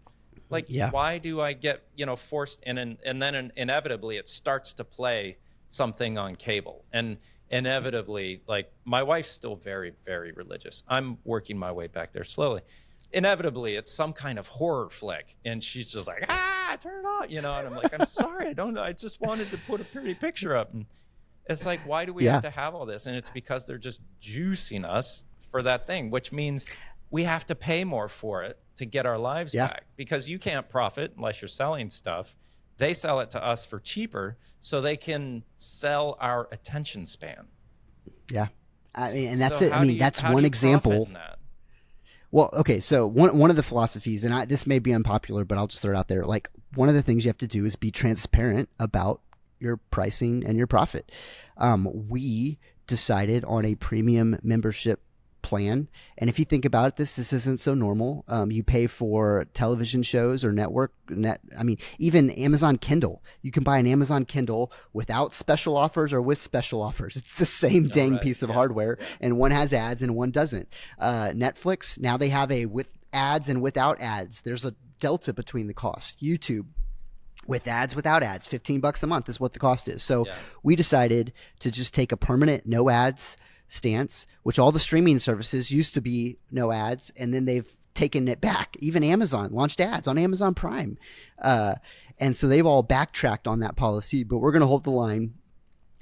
Like, why do I get, forced in? And then inevitably it starts to play something on cable. And inevitably, like, my wife's still very, very religious. I'm working my way back there slowly. Inevitably, it's some kind of horror flick. And she's just like, turn it on, And I'm like, I'm sorry, I don't know. I just wanted to put a pretty picture up. And it's like, why do we have to have all this? And it's because they're just juicing us for that thing, which means we have to pay more for it to get our lives back, because you can't profit unless you're selling stuff. They sell it to us for cheaper so they can sell our attention span. Yeah. I mean, and that's it. I mean, that's one example. Well, okay. So one of the philosophies, and this may be unpopular, but I'll just throw it out there. Like, one of the things you have to do is be transparent about your pricing and your profit. We decided on a premium membership plan. And if you think about it, this isn't so normal. You pay for television shows or even Amazon Kindle. You can buy an Amazon Kindle without special offers or with special offers. It's the same piece of hardware, and one has ads and one doesn't. Netflix, now they have a with ads and without ads. There's a delta between the cost. YouTube, with ads, without ads, $15 a month is what the cost is. So we decided to just take a permanent no ads stance, which all the streaming services used to be no ads, and then they've taken it back. Even Amazon launched ads on Amazon Prime. And so they've all backtracked on that policy, but we're going to hold the line,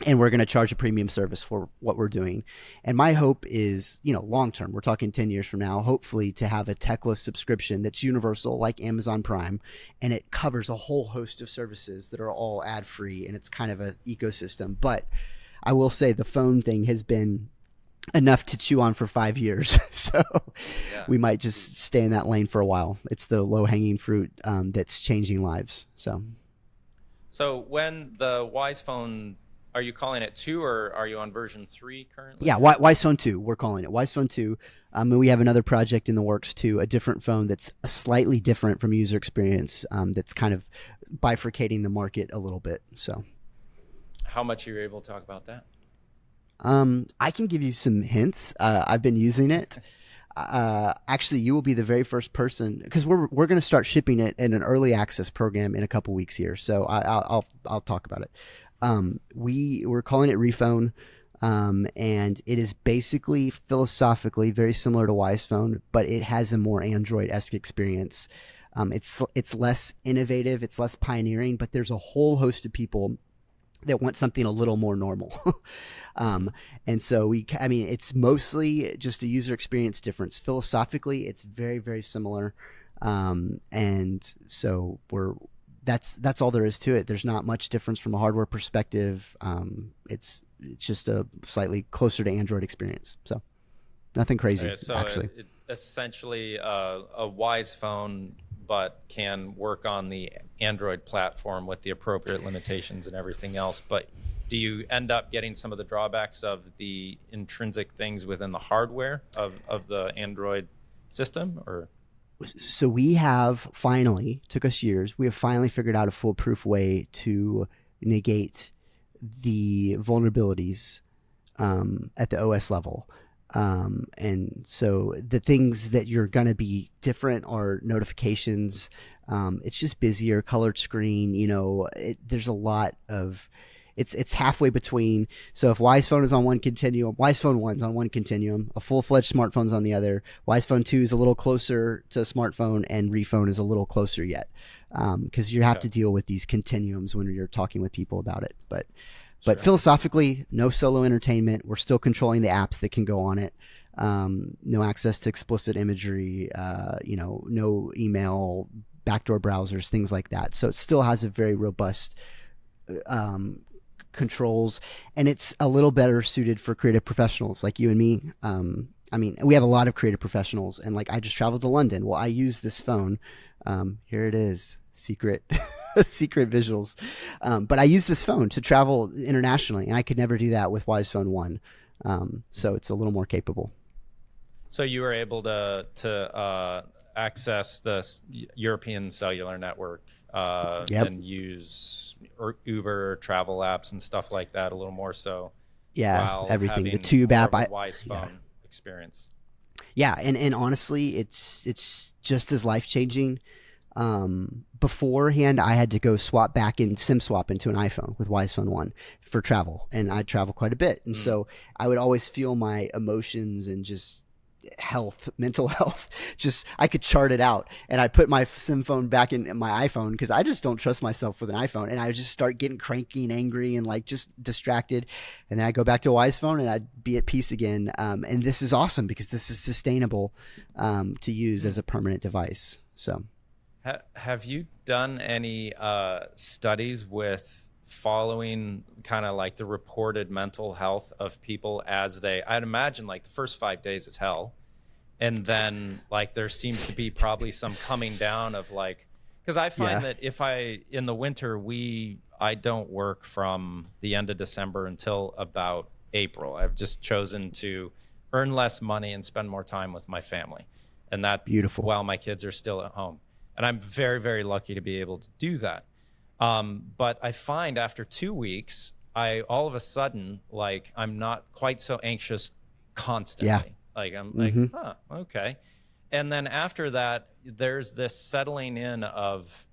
and we're going to charge a premium service for what we're doing. And my hope is, long term, we're talking 10 years from now, hopefully to have a Techless subscription that's universal like Amazon Prime, and it covers a whole host of services that are all ad free, and it's kind of an ecosystem. But I will say the phone thing has been enough to chew on for 5 years. So we might just stay in that lane for a while. It's the low hanging fruit that's changing lives. So when the Wisephone, are you calling it 2 or are you on version 3 currently? Yeah, Wisephone 2, we're calling it Wisephone 2. And we have another project in the works too, a different phone that's slightly different from user experience, that's kind of bifurcating the market a little bit. So how much are you able to talk about that? I can give you some hints. I've been using it. Actually, you will be the very first person, because we're going to start shipping it in an early access program in a couple weeks here. So I'll talk about it. We're calling it Rephone, and it is basically philosophically very similar to Wisephone, but it has a more Android-esque experience. It's less innovative, it's less pioneering, but there's a whole host of people that want something a little more normal. And so it's mostly just a user experience difference. Philosophically, it's very, very similar. And so that's all there is to it. There's not much difference from a hardware perspective. It's just a slightly closer to Android experience. So nothing crazy, okay, so actually. Essentially a Wisephone, but can work on the Android platform with the appropriate limitations and everything else. But do you end up getting some of the drawbacks of the intrinsic things within the hardware of the Android system? Or So we have finally, took us years, we have finally figured out a foolproof way to negate the vulnerabilities at the OS level. And so the things that you're going to be different are notifications. It's just busier, colored screen. There's a lot of, it's halfway between. So if Wisephone is on one continuum, Wisephone 1's on one continuum, a full-fledged smartphone's on the other. Wisephone 2 is a little closer to a smartphone, and Rephone is a little closer yet. Because you have to deal with these continuums when you're talking with people about it. But philosophically, no solo entertainment. We're still controlling the apps that can go on it. No access to explicit imagery, no email, backdoor browsers, things like that. So it still has a very robust controls, and it's a little better suited for creative professionals like you and me. We have a lot of creative professionals, and like I just traveled to London. Well, I use this phone. Here it is, secret. Secret visuals. But I use this phone to travel internationally, and I could never do that with Wisephone 1. So it's a little more capable. So you were able to access the European cellular network and use Uber travel apps and stuff like that a little more so. Yeah, everything. The Tube app. Wisephone experience. Yeah, and honestly, it's just as life-changing. Beforehand, I had to go SIM swap into an iPhone with Wisephone 1 for travel, and I travel quite a bit. And so I would always feel my emotions and just mental health, I could chart it out, and I put my SIM phone back in my iPhone because I just don't trust myself with an iPhone, and I would just start getting cranky and angry and like just distracted, and then I go back to Wisephone and I'd be at peace again. And this is awesome because this is sustainable to use as a permanent device. So have you done any studies with following kind of like the reported mental health of people as I'd imagine like the first 5 days is hell, and then like there seems to be probably some coming down of like, because I find that if in the winter I don't work from the end of December until about April. I've just chosen to earn less money and spend more time with my family, and that beautiful while my kids are still at home, and I'm very, very lucky to be able to do that. But I find after 2 weeks, I all of a sudden, like, I'm not quite so anxious constantly. Yeah. Like, I'm like, okay. And then after that, there's this settling in of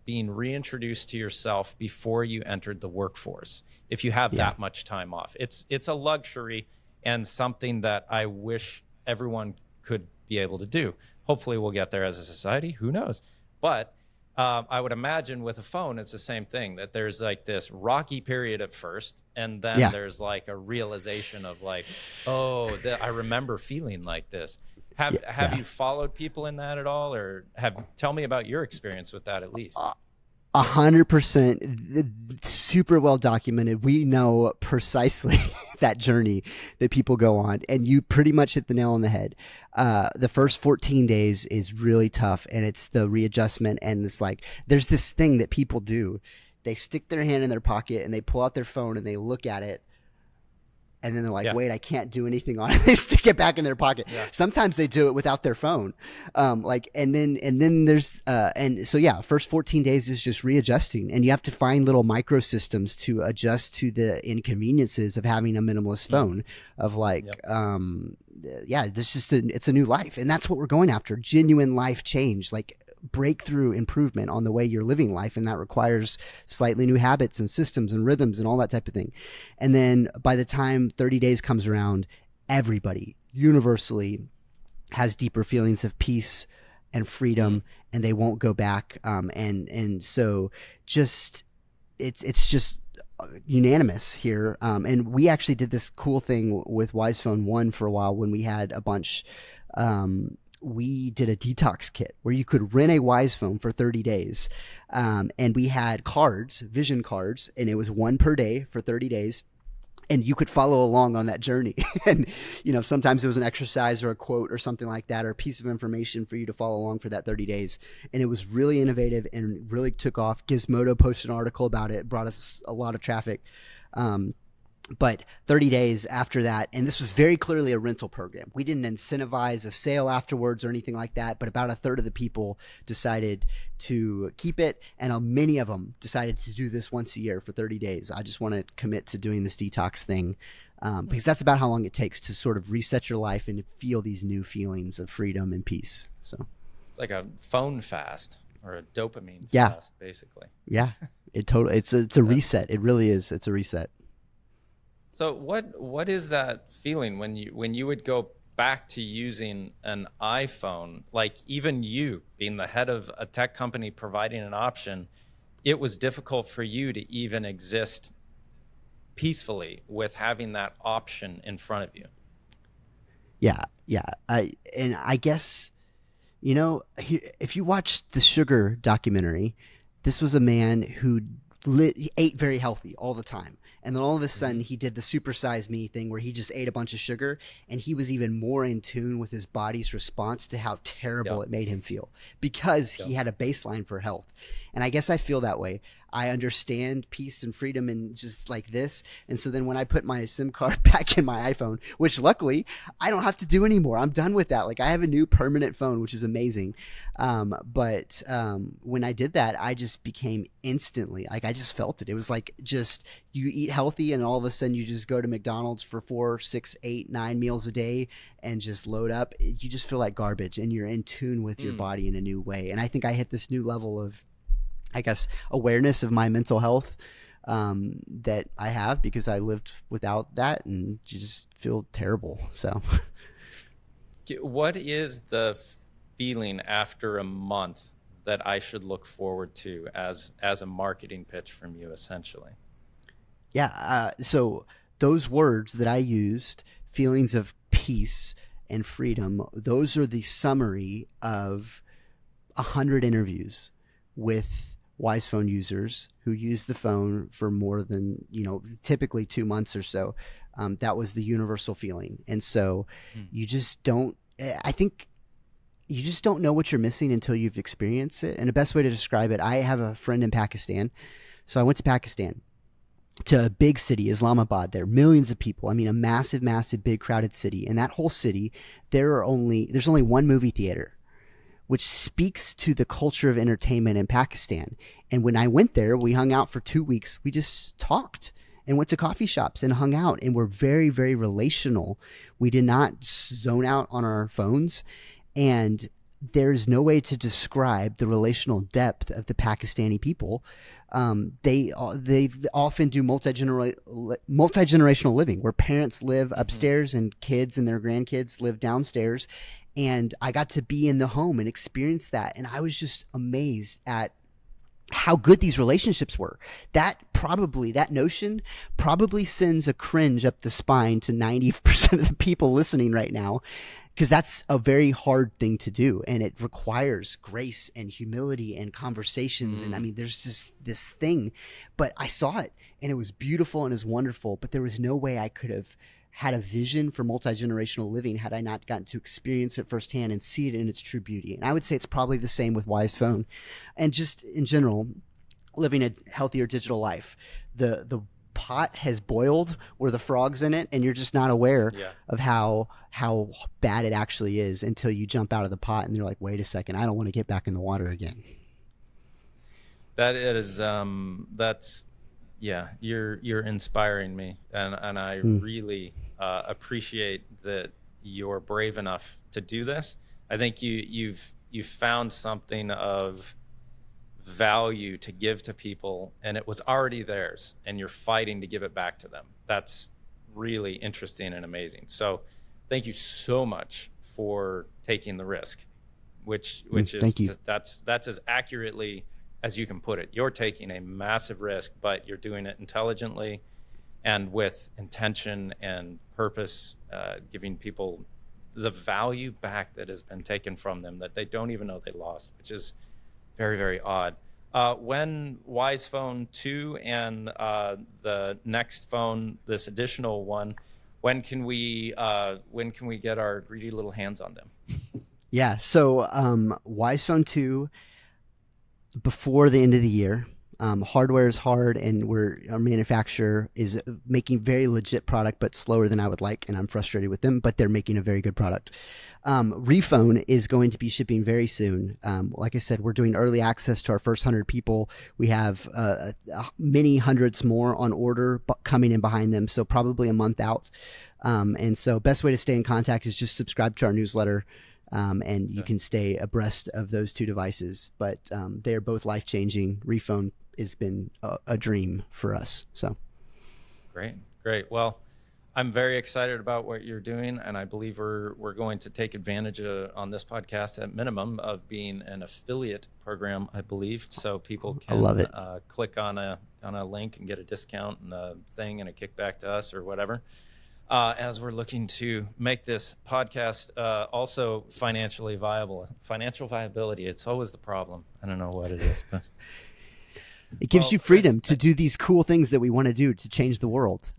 being reintroduced to yourself before you entered the workforce. If you have that much time off, it's a luxury and something that I wish everyone could be able to do. Hopefully we'll get there as a society, who knows? But I would imagine with a phone, it's the same thing, that there's like this rocky period at first, and then there's like a realization of like, I remember feeling like this. Have you followed people in that at all, or tell me about your experience with that at least? 100%, super well documented. We know precisely that journey that people go on, and you pretty much hit the nail on the head. The first 14 days is really tough, and it's the readjustment, and it's like there's this thing that people do. They stick their hand in their pocket and they pull out their phone and they look at it, and then they're like, wait, I can't do anything on it. They stick it back in their pocket. Yeah. Sometimes they do it without their phone. And then there's, first 14 days is just readjusting, and you have to find little microsystems to adjust to the inconveniences of having a minimalist phone of like, it's a new life. And that's what we're going after. Genuine life change, like breakthrough improvement on the way you're living life, and that requires slightly new habits and systems and rhythms and all that type of thing. And then by the time 30 days comes around, everybody universally has deeper feelings of peace, and freedom, and they won't go back. And so just it's just unanimous here. And we actually did this cool thing with Wisephone 1 for a while when we had a bunch. We did a detox kit where you could rent a Wisephone for 30 days. And we had cards, vision cards, and it was one per day for 30 days. And you could follow along on that journey. And, sometimes it was an exercise or a quote or something like that, or a piece of information for you to follow along for that 30 days. And it was really innovative and really took off. Gizmodo posted an article about it, brought us a lot of traffic. But 30 days after that, and this was very clearly a rental program. We didn't incentivize a sale afterwards or anything like that, but about a third of the people decided to keep it, and many of them decided to do this once a year for 30 days. I just want to commit to doing this detox thing, because that's about how long it takes to sort of reset your life and feel these new feelings of freedom and peace. So it's like a phone fast or a dopamine Yeah. fast, basically. Yeah, it's a reset. It really is. It's a reset. So what is that feeling when you would go back to using an iPhone? Like, even you being the head of a tech company providing an option, it was difficult for you to even exist peacefully with having that option in front of you. Yeah. I guess, if you watch the Sugar documentary, this was a man who he ate very healthy all the time. And then all of a sudden he did the supersize me thing where he just ate a bunch of sugar, and he was even more in tune with his body's response to how terrible it made him feel, because he had a baseline for health. And I guess I feel that way. I understand peace and freedom and just like this. And so then when I put my SIM card back in my iPhone, which luckily I don't have to do anymore. I'm done with that. Like, I have a new permanent phone, which is amazing. But when I did that, I just became instantly, like, I just felt it. It was like, just, you eat healthy and all of a sudden you just go to McDonald's for 4, 6, 8, 9 meals a day and just load up. You just feel like garbage, and you're in tune with your body in a new way. And I think I hit this new level of, I guess, awareness of my mental health that I have, because I lived without that and just feel terrible. So what is the feeling after a month that I should look forward to as a marketing pitch from you, essentially? Yeah. So those words that I used, feelings of peace and freedom, those are the summary of 100 interviews with Wisephone users who use the phone for more than, typically 2 months or so. That was the universal feeling. And so you just don't, I think you just don't know what you're missing until you've experienced it. And the best way to describe it, I have a friend in Pakistan. So I went to Pakistan, to a big city, Islamabad. There are millions of people. I mean, a massive, massive, big crowded city. And that whole city, there's only one movie theater, which speaks to the culture of entertainment in Pakistan. And when I went there, we hung out for 2 weeks. We just talked and went to coffee shops and hung out, and we're very, very relational. We did not zone out on our phones. And there's no way to describe the relational depth of the Pakistani people. They often do multi-generational living, where parents live upstairs and kids and their grandkids live downstairs. And I got to be in the home and experience that. And I was just amazed at how good these relationships were. That notion probably sends a cringe up the spine to 90% of the people listening right now, because that's a very hard thing to do. And it requires grace and humility and conversations. And I mean, there's just this thing, but I saw it and it was beautiful and it was wonderful, but there was no way I could have had a vision for multi-generational living had I not gotten to experience it firsthand and see it in its true beauty. And I would say it's probably the same with Wisephone, and just in general, living a healthier digital life. The pot has boiled where the frog's in it, and you're just not aware of how bad it actually is until you jump out of the pot and you're like, wait a second, I don't want to get back in the water again. That is you're inspiring me, and I really appreciate that you're brave enough to do this. I think you've found something of value to give to people, and it was already theirs, and you're fighting to give it back to them. That's really interesting and amazing. So thank you so much for taking the risk which is Thank you. that's as accurately as you can put it. You're taking a massive risk, but you're doing it intelligently and with intention and purpose, giving people the value back that has been taken from them that they don't even know they lost, which is very, very odd. When Wisephone 2 and the next phone, this additional one, when can we get our greedy little hands on them? Yeah. So Wisephone 2 before the end of the year. Hardware is hard, and our manufacturer is making very legit product, but slower than I would like, and I'm frustrated with them, but they're making a very good product. Rephone is going to be shipping very soon. Like I said, we're doing early access to our first 100 people. We have many hundreds more on order coming in behind them, so probably a month out. And so best way to stay in contact is just subscribe to our newsletter. And you can stay abreast of those two devices, but they are both life-changing. Rephone has been a dream for us. So great. Well, I'm very excited about what you're doing, and I believe we're going to take advantage on this podcast at minimum of being an affiliate program, I believe, so people can I love it. Click on a link and get a discount and a thing and a kickback to us or whatever. As we're looking to make this podcast also financially viable. Financial viability, it's always the problem. I don't know what it is, but it gives you freedom to do these cool things that we want to do to change the world.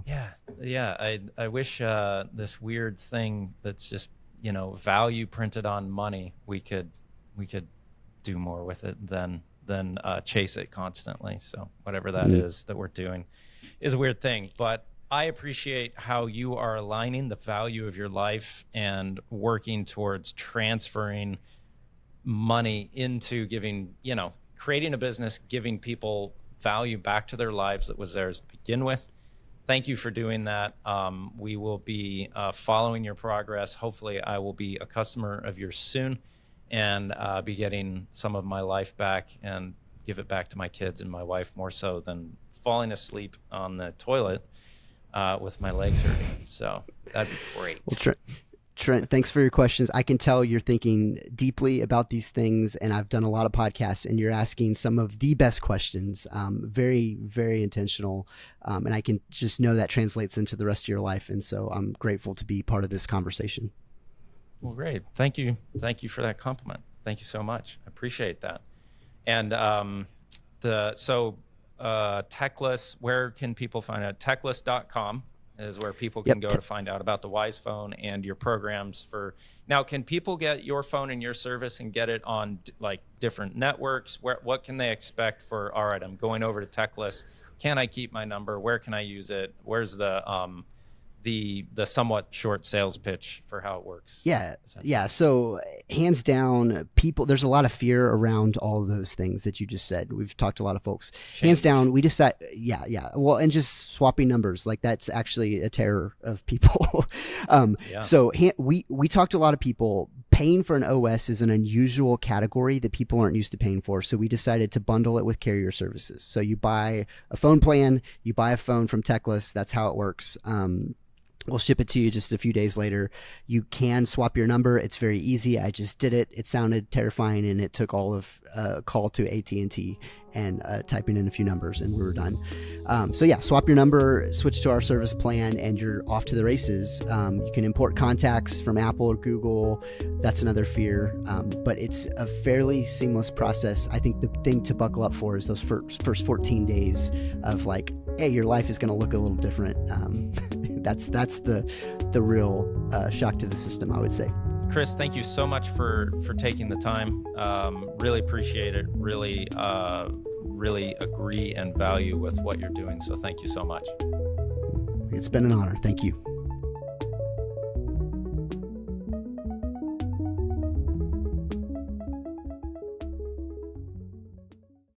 Yeah. I wish this weird thing that's just value printed on money, we could do more with it than chase it constantly. So whatever that is that we're doing is a weird thing, but I appreciate how you are aligning the value of your life and working towards transferring money into giving, creating a business, giving people value back to their lives that was theirs to begin with. Thank you for doing that. We will be following your progress. Hopefully I will be a customer of yours soon and be getting some of my life back and give it back to my kids and my wife, more so than falling asleep on the toilet with my legs hurting. So that'd be great. Well, Trent, thanks for your questions. I can tell you're thinking deeply about these things, and I've done a lot of podcasts, and you're asking some of the best questions. Very, very intentional. And I can just know that translates into the rest of your life. And so I'm grateful to be part of this conversation. Well, great. Thank you. Thank you for that compliment. Thank you so much. I appreciate that. And Techless, where can people find out? Techless.com is where people can go to find out about the Wisephone and your programs for. Now, can people get your phone and your service and get it on like different networks? What can they expect for, all right, I'm going over to Techless. Can I keep my number? Where can I use it? Where's the somewhat short sales pitch for how it works? Yeah. So hands down, there's a lot of fear around all of those things that you just said. We've talked to a lot of folks. Hands down, we decide. Yeah. Well, and just swapping numbers, like that's actually a terror of people. So we talked to a lot of people. Paying for an OS is an unusual category that people aren't used to paying for. So we decided to bundle it with carrier services. So you buy a phone plan, you buy a phone from Techless. That's how it works. We'll ship it to you just a few days later. You can swap your number. It's very easy. I just did it. It sounded terrifying, and it took all of a call to AT&T and typing in a few numbers, and we were done. Swap your number, switch to our service plan, and you're off to the races. You can import contacts from Apple or Google. That's another fear, but it's a fairly seamless process. I think the thing to buckle up for is those first 14 days of like, hey, your life is going to look a little different. That's the real shock to the system, I would say. Chris, thank you so much for taking the time. Really appreciate it. Really agree and value with what you're doing. So thank you so much. It's been an honor. Thank you.